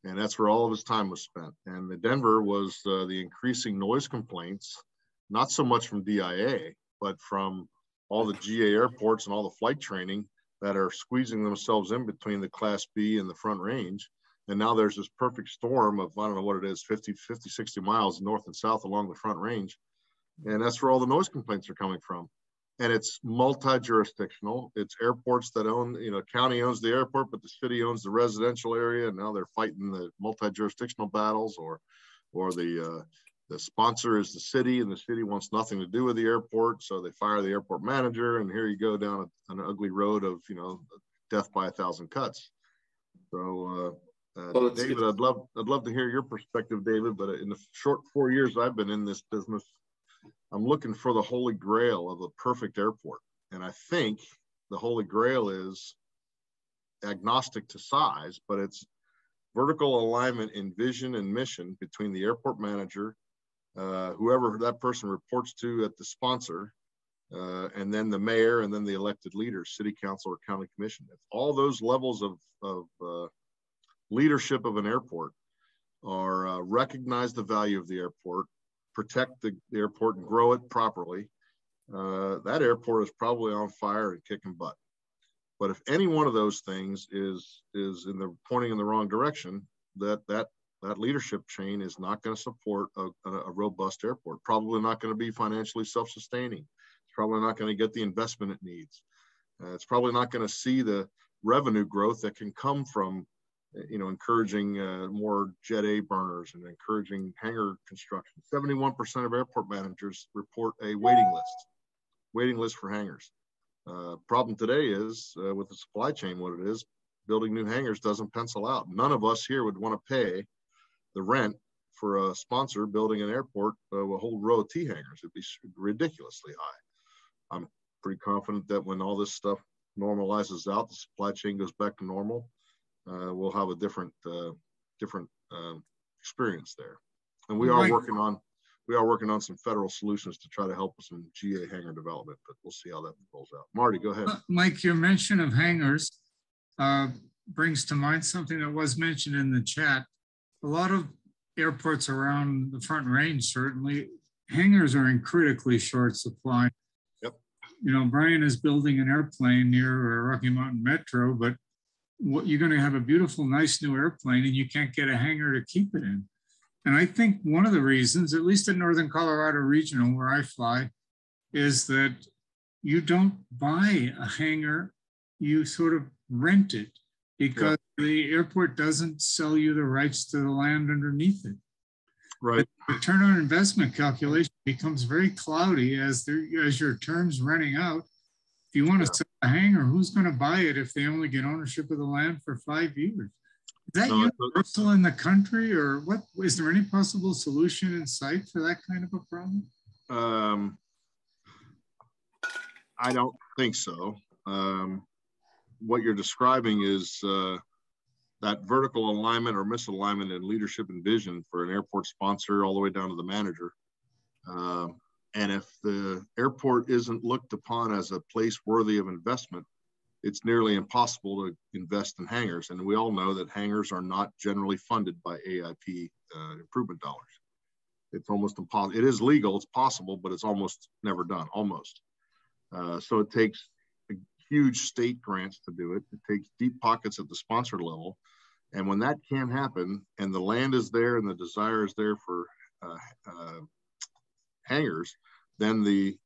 And that's where all of his time was spent. And the Denver was the increasing noise complaints, not so much from DIA, but from all the GA airports and all the flight training that are squeezing themselves in between the Class B and the Front Range. And now there's this perfect storm of, I don't know what it is, 50, 60 miles north and south along the Front Range. And that's where all the noise complaints are coming from. And it's multi-jurisdictional. It's airports that own, you know, county owns the airport, but the city owns the residential area. And now they're fighting the multi-jurisdictional battles, or the sponsor is the city, and the city wants nothing to do with the airport. So they fire the airport manager, and here you go down an ugly road of, you know, death by 1,000 cuts. So, well, David, I'd love to hear your perspective, David, but in the short 4 years I've been in this business, I'm looking for the holy grail of a perfect airport. And I think the holy grail is agnostic to size, but it's vertical alignment in vision and mission between the airport manager, whoever that person reports to at the sponsor, and then the mayor, and then the elected leaders, city council or county commission. If all those levels of leadership of an airport are recognize the value of the airport, protect the airport and grow it properly, that airport is probably on fire and kicking butt. But if any one of those things is in the pointing in the wrong direction, that leadership chain is not going to support a robust airport. Probably not going to be financially self-sustaining. It's probably not going to get the investment it needs. It's probably not going to see the revenue growth that can come from, you know, encouraging more Jet A burners and encouraging hangar construction. 71% of airport managers report a waiting list for hangars. Problem today is with the supply chain, what it is, building new hangars doesn't pencil out. None of us here would want to pay the rent for a sponsor building an airport with a whole row of T hangars. It'd be ridiculously high. I'm pretty confident that when all this stuff normalizes out, the supply chain goes back to normal, we'll have a different experience there. And we are working on some federal solutions to try to help with some GA hangar development, but we'll see how that rolls out. Marty, go ahead. Mike, your mention of hangars brings to mind something that was mentioned in the chat. A lot of airports around the Front Range, certainly, hangars are in critically short supply. Yep. You know, Brian is building an airplane near Rocky Mountain Metro, but you're going to have a beautiful, nice new airplane, and you can't get a hangar to keep it in. And I think one of the reasons, at least in Northern Colorado Regional, where I fly, is that you don't buy a hangar, you sort of rent it, because the airport doesn't sell you the rights to the land underneath it. Right. The return on investment calculation becomes very cloudy as your term's running out. If you want to sell a hangar, who's going to buy it if they only get ownership of the land for 5 years? Is that universal in the country, or what? Is there any possible solution in sight for that kind of a problem? I don't think so. What you're describing is that vertical alignment or misalignment in leadership and vision for an airport sponsor all the way down to the manager. And if the airport isn't looked upon as a place worthy of investment, it's nearly impossible to invest in hangars. And we all know that hangars are not generally funded by AIP improvement dollars. It's almost impossible. It is legal, it's possible, but it's almost never done, almost. So it takes huge state grants to do it. It takes deep pockets at the sponsor level. And when that can't happen, and the land is there and the desire is there for hangars, then the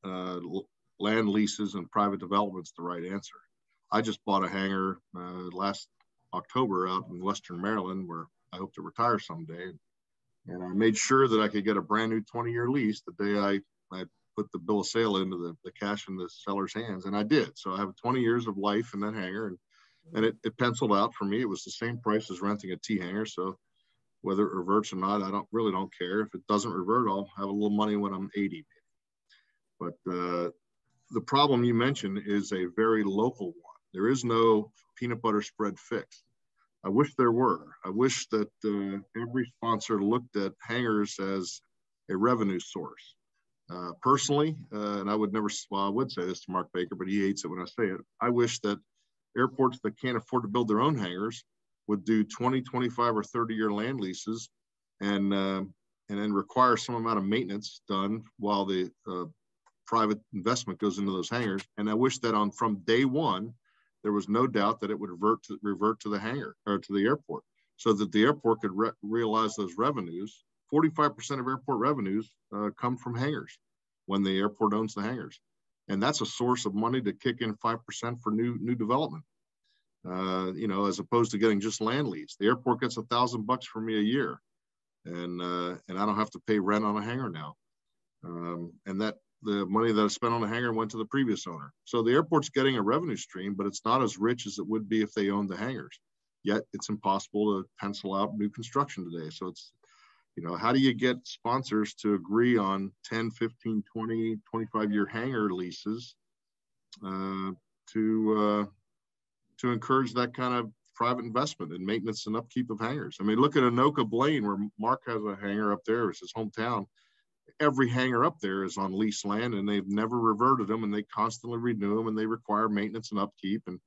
land leases and private development's the right answer. I just bought a hangar last October out in Western Maryland, where I hope to retire someday. And I made sure that I could get a brand new 20-year lease the day I put the bill of sale into the cash in the seller's hands, and I did. So I have 20 years of life in that hangar, and it penciled out for me. It was the same price as renting a T hangar. So whether it reverts or not, I really don't care. If it doesn't revert, I'll have a little money when I'm 80. But the problem you mentioned is a very local one. There is no peanut butter spread fix. I wish there were. I wish that every sponsor looked at hangars as a revenue source. Personally, and I would never, well, I would say this to Mark Baker, but he hates it when I say it. I wish that airports that can't afford to build their own hangars would do 20, 25, or 30-year land leases and then require some amount of maintenance done while the private investment goes into those hangars. And I wish that from day one, there was no doubt that it would revert to the hangar or to the airport, so that the airport could realize those revenues. 45% of airport revenues come from hangars when the airport owns the hangars. And that's a source of money to kick in 5% for new development, you know, as opposed to getting just land lease. The airport gets $1,000 for me a year, and I don't have to pay rent on a hangar now. And that the money that I spent on a hangar went to the previous owner. So the airport's getting a revenue stream, but it's not as rich as it would be if they owned the hangars. Yet it's impossible to pencil out new construction today. So it's, you know, how do you get sponsors to agree on 10, 15, 20, 25-year hangar leases to encourage that kind of private investment in maintenance and upkeep of hangars? I mean, look at Anoka Blaine, where Mark has a hangar up there. It's his hometown. Every hangar up there is on leased land, and they've never reverted them, and they constantly renew them, and they require maintenance and upkeep. And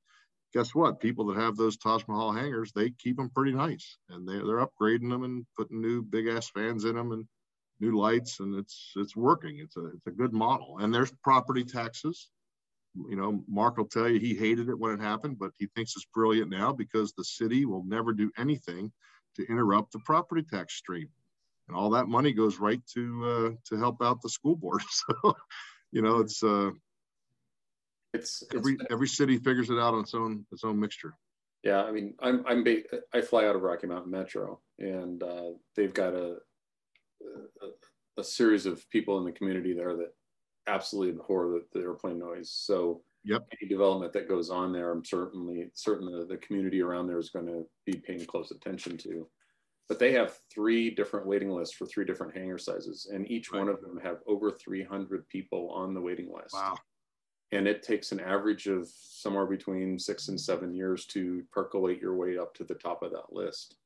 guess what? People that have those Taj Mahal hangars, they keep them pretty nice, and they're upgrading them and putting new big ass fans in them and new lights, and it's working. It's a good model. And there's property taxes. You know, Mark will tell you he hated it when it happened, but he thinks it's brilliant now because the city will never do anything to interrupt the property tax stream, and all that money goes right to help out the school board. So, you know, it's every city figures it out on its own mixture. Yeah, I mean, I fly out of Rocky Mountain Metro, and they've got a series of people in the community there that absolutely abhor the airplane noise. So yep, any development that goes on there, I'm certain the community around there is going to be paying close attention to. But they have 3 different waiting lists for 3 different hangar sizes, and each one of them have over 300 people on the waiting list. Wow. And it takes an average of somewhere between 6 and 7 years to percolate your way up to the top of that list.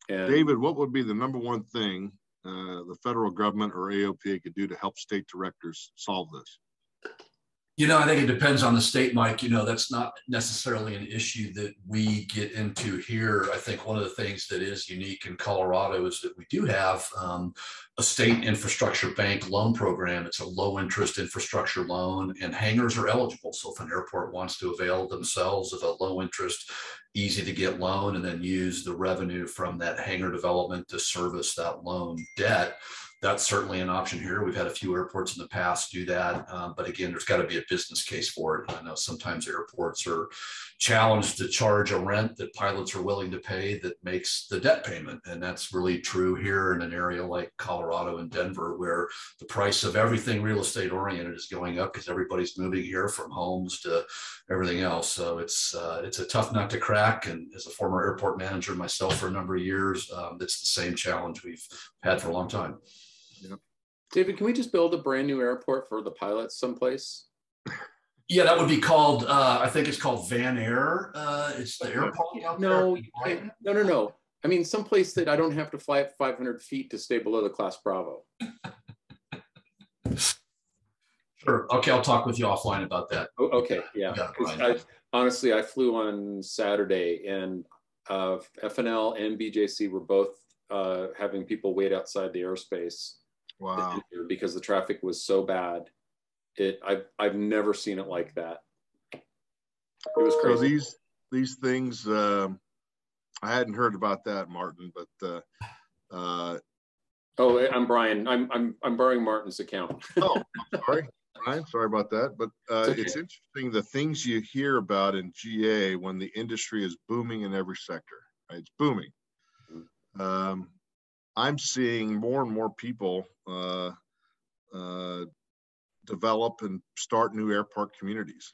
And David, what would be the number one thing the federal government or AOPA could do to help state directors solve this? You know, I think it depends on the state, Mike. You know, that's not necessarily an issue that we get into here. I think one of the things that is unique in Colorado is that we do have a state infrastructure bank loan program. It's a low interest infrastructure loan, and hangars are eligible. So if an airport wants to avail themselves of a low interest, easy to get loan and then use the revenue from that hangar development to service that loan debt, that's certainly an option here. We've had a few airports in the past do that. But again, there's got to be a business case for it. I know sometimes airports are challenged to charge a rent that pilots are willing to pay that makes the debt payment. And that's really true here in an area like Colorado and Denver, where the price of everything real estate oriented is going up because everybody's moving here from homes to everything else. So it's a tough nut to crack. And as a former airport manager myself for a number of years, it's the same challenge we've had for a long time. Yep. David, can we just build a brand new airport for the pilots someplace? Yeah, that would be called, I think it's called Van Air. It's the airport out there. No. I mean, someplace that I don't have to fly at 500 feet to stay below the class Bravo. Sure. Okay, I'll talk with you offline about that. Oh, okay, yeah. Honestly, I flew on Saturday, and FNL and BJC were both having people wait outside the airspace. Wow. Because the traffic was so bad. I've never seen it like that. It was crazy. So these things, I hadn't heard about that, Martin, but oh, I'm Brian. I'm borrowing Martin's account. Oh, I'm sorry. Brian, sorry about that. But okay. It's interesting the things you hear about in GA when the industry is booming in every sector. Right? It's booming. I'm seeing more and more people develop and start new airport communities.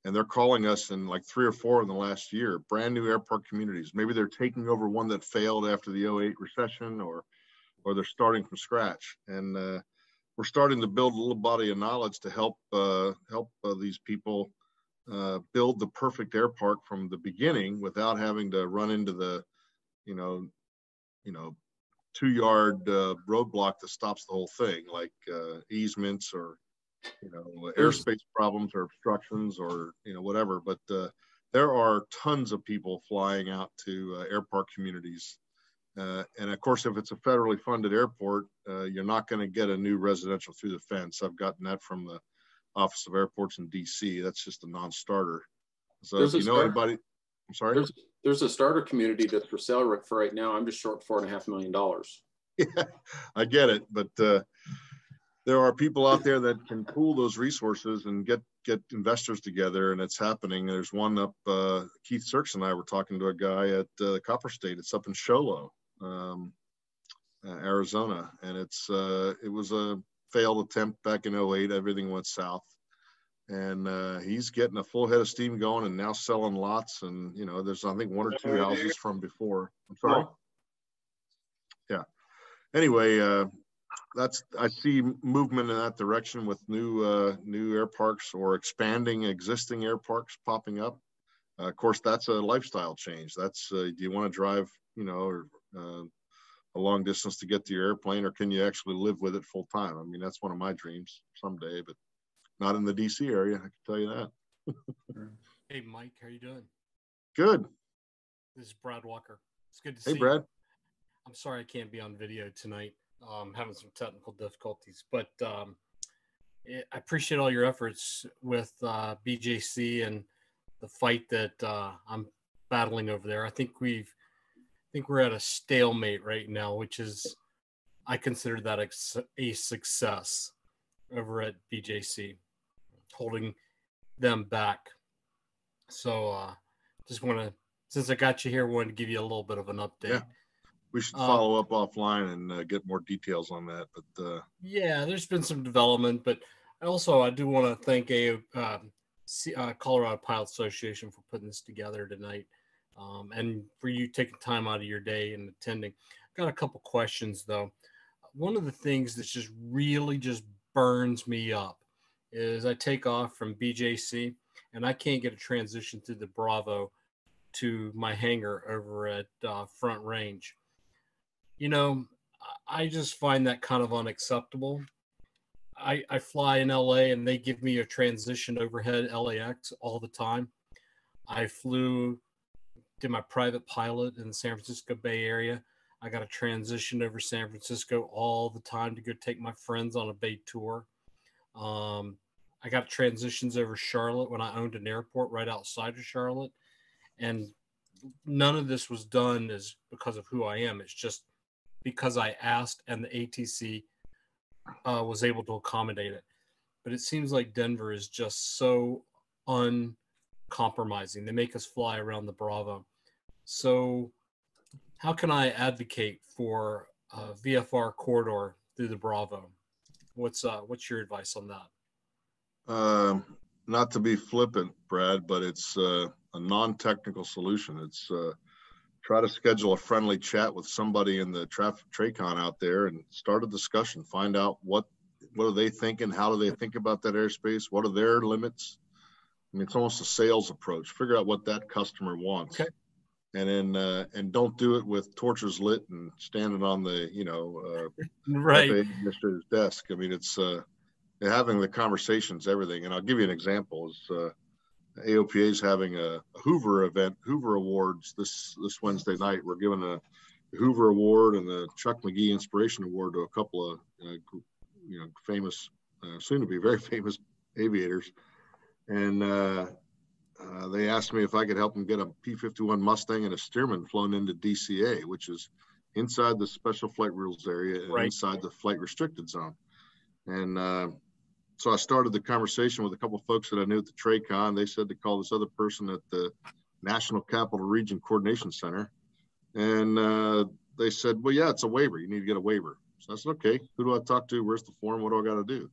And they're calling us in like 3 or 4 in the last year, brand new airport communities. Maybe they're taking over one that failed after the 2008 recession, or they're starting from scratch. And we're starting to build a little body of knowledge to help these people build the perfect airport from the beginning without having to run into the, 2-yard roadblock that stops the whole thing, like easements or airspace problems or obstructions or whatever. But there are tons of people flying out to airport communities, and of course, if it's a federally funded airport, you're not going to get a new residential through the fence. I've gotten that from the Office of Airports in DC. That's just a non-starter. So if you know anybody, I'm sorry. There's a starter community that's for sale for right now. I'm just short $4.5 million. Yeah, I get it, but there are people out there that can pool those resources and get investors together, and it's happening. There's one up, Keith Sirks and I were talking to a guy at Copper State. It's up in Sholo, Arizona, and it was a failed attempt back in 08. Everything went south, and he's getting a full head of steam going and now selling lots. And you know, there's I think one or two houses from before. I'm sorry. Yeah. Anyway, I see movement in that direction with new air parks or expanding existing air parks popping up. Of course, that's a lifestyle change. That's do you want to drive, you know, a long distance to get to your airplane, or can you actually live with it full time? I mean, that's one of my dreams someday, but not in the DC area. I can tell you that. Hey, Mike, how you doing? Good. This is Brad Walker. It's good to see you. Hey, Brad. I'm sorry I can't be on video tonight. Having some technical difficulties, but I appreciate all your efforts with BJC and the fight that I'm battling over there. I think we're at a stalemate right now, which is, I consider that a success over at BJC, holding them back. So just want to, since I got you here, wanted to give you a little bit of an update. Yeah. We should follow up offline and get more details on that. But yeah, there's been some development, but also I do want to thank Colorado Pilot Association for putting this together tonight, and for you taking time out of your day and attending. Got a couple questions though. One of the things that just really just burns me up is I take off from BJC and I can't get a transition through the Bravo to my hangar over at Front Range. You know, I just find that kind of unacceptable. I fly in LA and they give me a transition overhead LAX all the time. I did my private pilot in the San Francisco Bay Area. I got a transition over San Francisco all the time to go take my friends on a bay tour. I got transitions over Charlotte when I owned an airport right outside of Charlotte. And none of this was done because of who I am. It's just because I asked and the ATC was able to accommodate it. But it seems like Denver is just so uncompromising. They make us fly around the Bravo. So how can I advocate for VFR Corridor through the Bravo? What's your advice on that? Not to be flippant, Brad, but it's a non-technical solution. It's try to schedule a friendly chat with somebody in the traffic TRACON out there and start a discussion. Find out what are they thinking? How do they think about that airspace? What are their limits? I mean, it's almost a sales approach. Figure out what that customer wants. Okay. And then and don't do it with torches lit and standing on the right FAA administrator's desk. I mean, it's having the conversations, everything. And I'll give you an example. Is AOPA is having a Hoover event, Hoover Awards this Wednesday night. We're giving a Hoover Award and the Chuck McGee Inspiration Award to a couple of famous, soon to be very famous aviators. And they asked me if I could help them get a P-51 Mustang and a Stearman flown into DCA, which is inside the special flight rules area and inside the flight restricted zone. And so I started the conversation with a couple of folks that I knew at the TRACON. They said to call this other person at the National Capital Region Coordination Center. And they said, well, yeah, it's a waiver. You need to get a waiver. So I said, okay, who do I talk to? Where's the form? What do I got to do?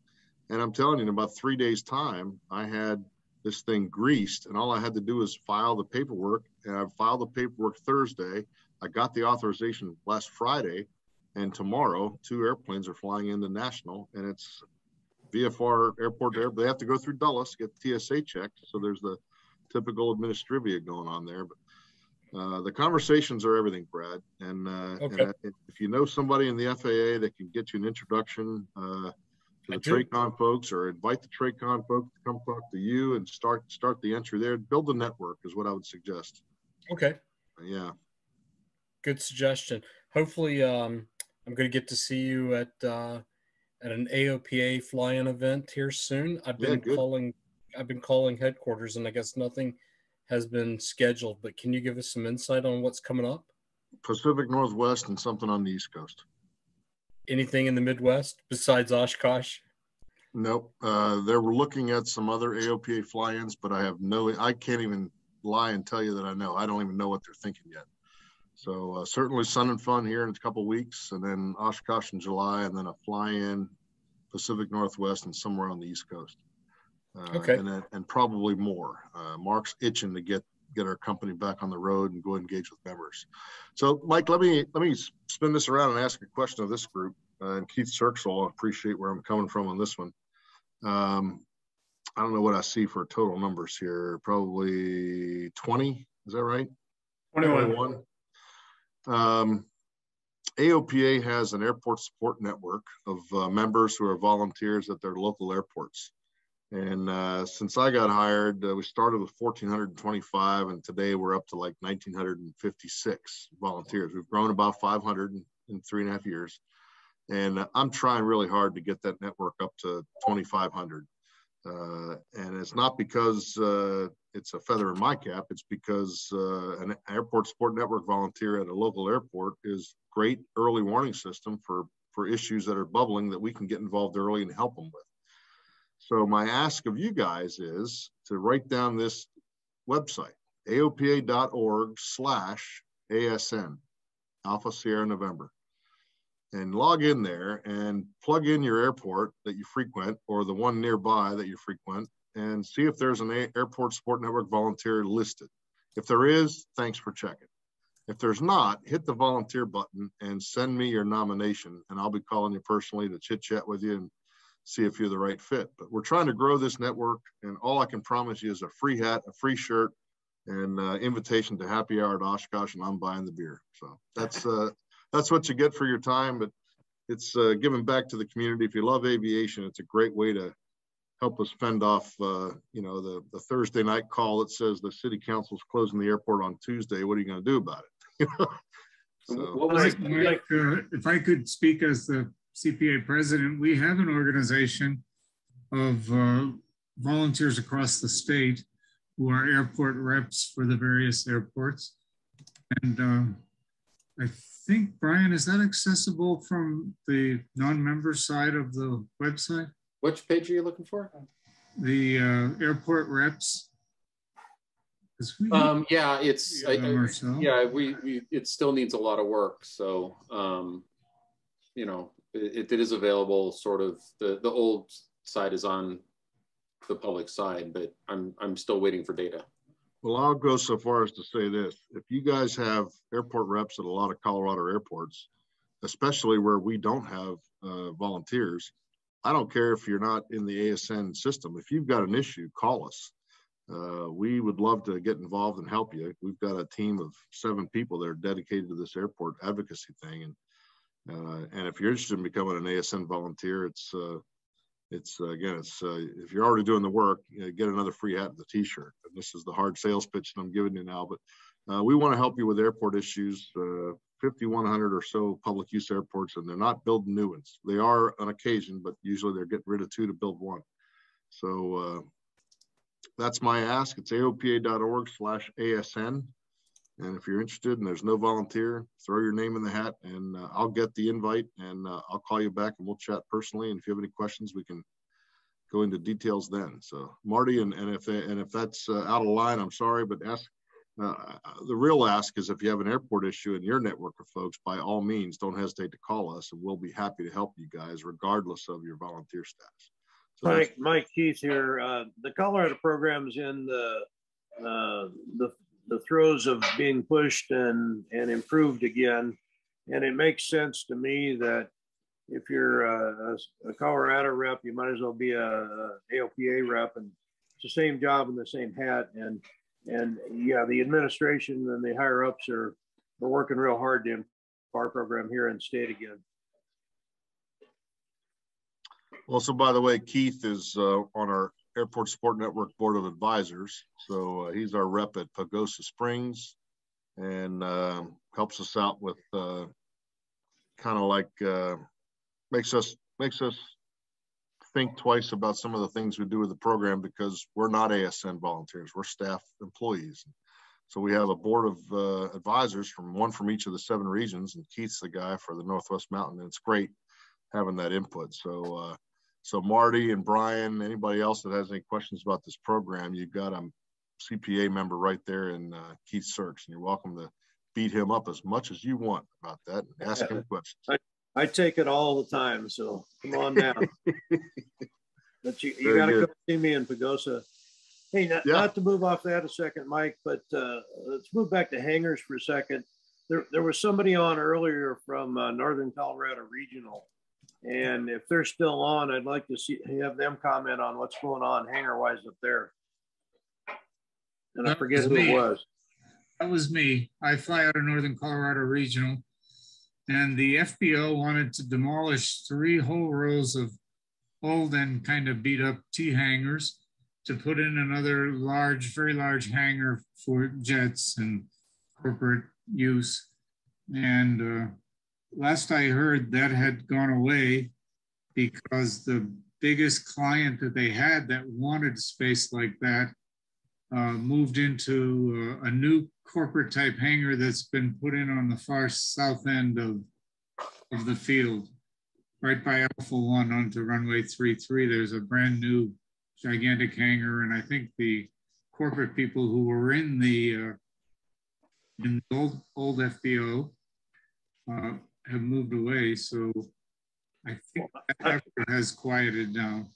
And I'm telling you, in about 3 days' time, I had this thing greased, and all I had to do was file the paperwork. And I filed the paperwork Thursday. I got the authorization last Friday, and tomorrow 2 airplanes are flying into National, and it's VFR airport to airport. They have to go through Dulles, get TSA checked. So there's the typical administrivia going on there. But the conversations are everything, Brad. And, and if you know somebody in the FAA that can get you an introduction to the TRACON folks, or invite the TRACON folks to come talk to you and start the entry there, build a network is what I would suggest. Okay. Yeah. Good suggestion. Hopefully I'm going to get to see you at an AOPA fly-in event here soon. I've been calling headquarters, and I guess nothing has been scheduled, but can you give us some insight on what's coming up? Pacific Northwest and something on the East Coast. Anything in the Midwest besides Oshkosh? Nope. They're looking at some other AOPA fly-ins, but I can't even lie and tell you that I know. I don't even know what they're thinking yet. So certainly Sun and Fun here in a couple of weeks, and then Oshkosh in July, and then a fly-in Pacific Northwest and somewhere on the East Coast. Okay. And probably more. Mark's itching to get our company back on the road and go engage with members. So Mike, let me spin this around and ask a question of this group. And Keith Cirksel, I appreciate where I'm coming from on this one. I don't know what I see for total numbers here. Probably 20. Is that right? 21. AOPA has an airport support network of members who are volunteers at their local airports. And since I got hired, we started with 1,425, and today we're up to like 1,956 volunteers. We've grown about 500 in 3.5 years. And I'm trying really hard to get that network up to 2,500. And it's not because it's a feather in my cap. It's because an airport support network volunteer at a local airport is great early warning system for issues that are bubbling that we can get involved early and help them with. So my ask of you guys is to write down this website, aopa.org/ASN, Alpha Sierra November, and log in there and plug in your airport that you frequent or the one nearby that you frequent and see if there's an airport support network volunteer listed. If there is, thanks for checking. If there's not, hit the volunteer button and send me your nomination, and I'll be calling you personally to chit chat with you and see if you're the right fit. But we're trying to grow this network, and all I can promise you is a free hat, a free shirt, and invitation to happy hour at Oshkosh, and I'm buying the beer. So that's what you get for your time, but it's giving back to the community. If you love aviation, it's a great way to help us fend off, the Thursday night call that says the city council's closing the airport on Tuesday. What are you going to do about it? So, what was Mike, if I could speak as the CPA president, we have an organization of volunteers across the state who are airport reps for the various airports. And I think, Brian, is that accessible from the non-member side of the website? Which page are you looking for? The airport reps. Yeah, it's it still needs a lot of work. So it is available. Sort of the old side is on the public side, but I'm still waiting for data. well, I'll go so far as to say this: if you guys have airport reps at a lot of Colorado airports, especially where we don't have volunteers, I don't care if you're not in the ASN system. If you've got an issue, call us. We would love to get involved and help you. We've got a team of 7 people that are dedicated to this airport advocacy thing. And if you're interested in becoming an ASN volunteer, if you're already doing the work, get another free hat and the t-shirt. And this is the hard sales pitch that I'm giving you now, but we want to help you with airport issues. 5,100 or so public use airports, and they're not building new ones. They are on occasion, but usually they're getting rid of 2 to build 1. So that's my ask. It's aopa.org/ASN. And if you're interested and there's no volunteer, throw your name in the hat, and I'll get the invite, and I'll call you back and we'll chat personally. And if you have any questions, we can go into details then. So Marty, and if that's out of line, I'm sorry, but ask. The real ask is if you have an airport issue in your network of folks, by all means, don't hesitate to call us, and we'll be happy to help you guys regardless of your volunteer status. So Mike Keith here. The Colorado program is in the throes of being pushed and improved again. And it makes sense to me that if you're a Colorado rep, you might as well be a AOPA rep, and it's the same job and the same hat. And yeah, the administration and the higher ups are working real hard to improve our program here in the state again. Also, by the way, Keith is on our Airport Support Network Board of Advisors. So he's our rep at Pagosa Springs, and helps us out with kind of like makes us think twice about some of the things we do with the program because we're not ASN volunteers, we're staff employees. So we have a board of advisors one from each of the 7 regions, and Keith's the guy for the Northwest Mountain, and it's great having that input. So so Marty and Brian, anybody else that has any questions about this program, you've got a CPA member right there in Keith Sirks, and you're welcome to beat him up as much as you want about that and ask him questions. I take it all the time, so come on down. But you got to come see me in Pagosa. Hey, not to move off that a second, Mike, but let's move back to hangars for a second. There was somebody on earlier from Northern Colorado Regional, and if they're still on, I'd like to have them comment on what's going on hangar-wise up there. And I forget who it was. That was me. I fly out of Northern Colorado Regional, and the FBO wanted to demolish 3 whole rows of old and kind of beat up T hangars to put in another very large hangar for jets and corporate use. And last I heard, that had gone away because the biggest client that they had that wanted space like that moved into a new corporate type hangar that's been put in on the far south end of the field, right by Alpha 1 onto runway 33. There's a brand new gigantic hangar, and I think the corporate people who were in the old FBO have moved away. So I think that effort has quieted down.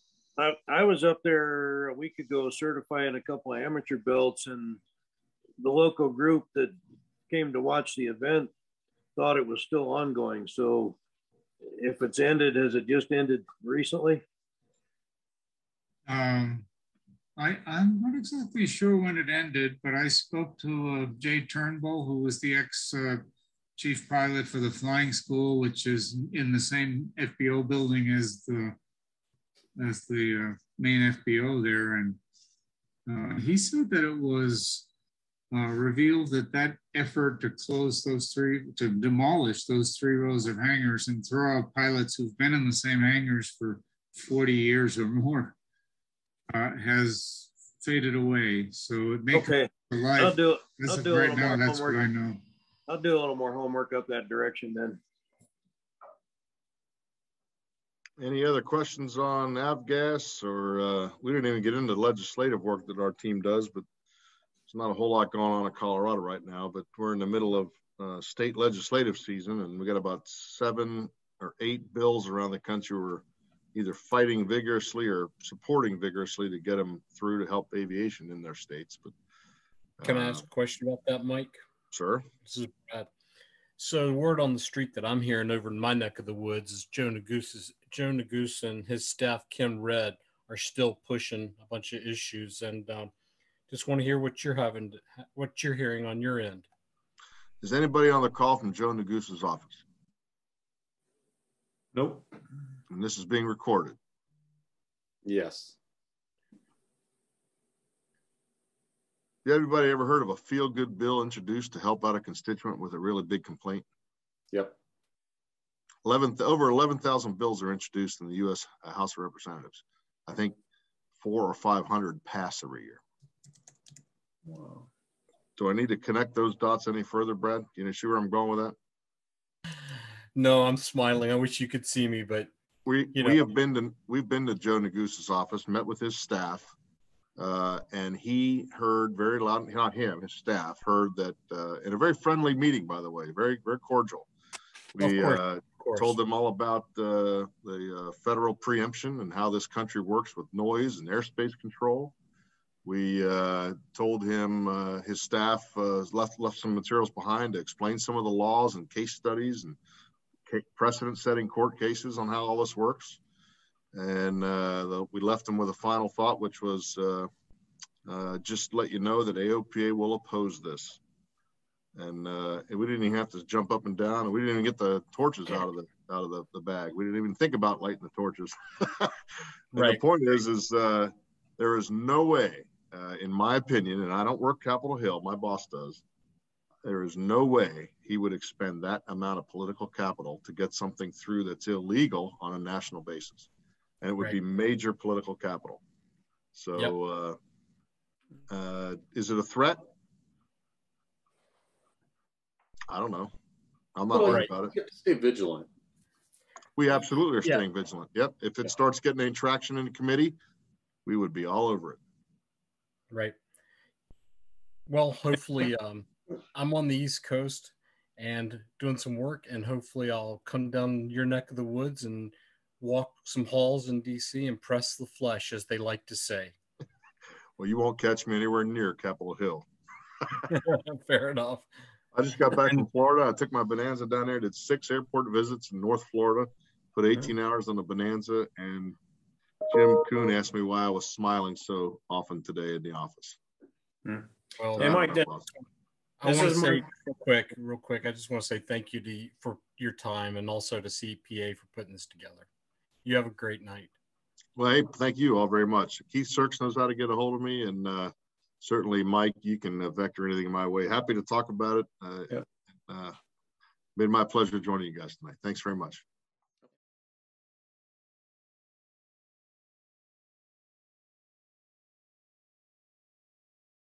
I was up there a week ago certifying a couple of amateur builds, and the local group that came to watch the event thought it was still ongoing. So if it's ended, has it just ended recently? I'm not exactly sure when it ended, but I spoke to Jay Turnbull, who was the ex-chief pilot for the flying school, which is in the same FBO building as the main FBO there. And he said that it was revealed that effort to demolish those 3 rows of hangars and throw out pilots who've been in the same hangars for 40 years or more has faded away. So it may come to life. I'll do As of a right little now, more that's homework. what I know. I'll do a little more homework up that direction then. Any other questions on avgas, or we didn't even get into the legislative work that our team does, but there's not a whole lot going on in Colorado right now, but we're in the middle of state legislative season, and we got about 7 or 8 bills around the country we're either fighting vigorously or supporting vigorously to get them through to help aviation in their states. But can I ask a question about that, Mike? Sure. This is Brad. So the word on the street that I'm hearing over in my neck of the woods is Joe Neguse and his staff, Ken Red, are still pushing a bunch of issues, and just want to hear what you're hearing on your end. Is anybody on the call from Joe Neguse's office? Nope. And this is being recorded. Yes. Everybody ever heard of a feel-good bill introduced to help out a constituent with a really big complaint? Yep. Over 11,000 bills are introduced in the U.S. House of Representatives. I think 400 or 500 pass every year. Wow. Do I need to connect those dots any further, Brad? You know, see where I'm going with that? No, I'm smiling. I wish you could see me, but we've been to Joe Neguse's office, met with his staff, and he heard very loud. Not him, his staff heard that in a very friendly meeting, by the way, very very cordial. We told them all about the federal preemption and how this country works with noise and airspace control. We told him his staff left some materials behind to explain some of the laws and case studies and precedent-setting court cases on how all this works. And we left them with a final thought, which was just to let you know that AOPA will oppose this. And we didn't even have to jump up and down, and we didn't even get the torches out of the bag. We didn't even think about lighting the torches. Right. The point is there is no way, in my opinion, and I don't work Capitol Hill, my boss does, there is no way he would expend that amount of political capital to get something through that's illegal on a national basis. and it would be major political capital. So is it a threat? I don't know. I'm not worried about it. You have to stay vigilant. We absolutely are staying vigilant. Yep. If it starts getting any traction in the committee, we would be all over it. Right. Well, hopefully I'm on the East Coast and doing some work, and hopefully I'll come down your neck of the woods and walk some halls in DC and press the flesh, as they like to say. Well, you won't catch me anywhere near Capitol Hill. Fair enough. I just got back from Florida. I took my Bonanza down there, did 6 airport visits in North Florida, put 18 hours on the Bonanza, and Jim Kuhn asked me why I was smiling so often today in the office. Well, Hey, Mike, I want to say real quick, I just want to say thank you for your time, and also to CPA for putting this together. You have a great night. Well, hey, thank you all very much. Keith Sirks knows how to get a hold of me, and certainly, Mike, you can vector anything my way. Happy to talk about it. Been my pleasure joining you guys tonight. Thanks very much.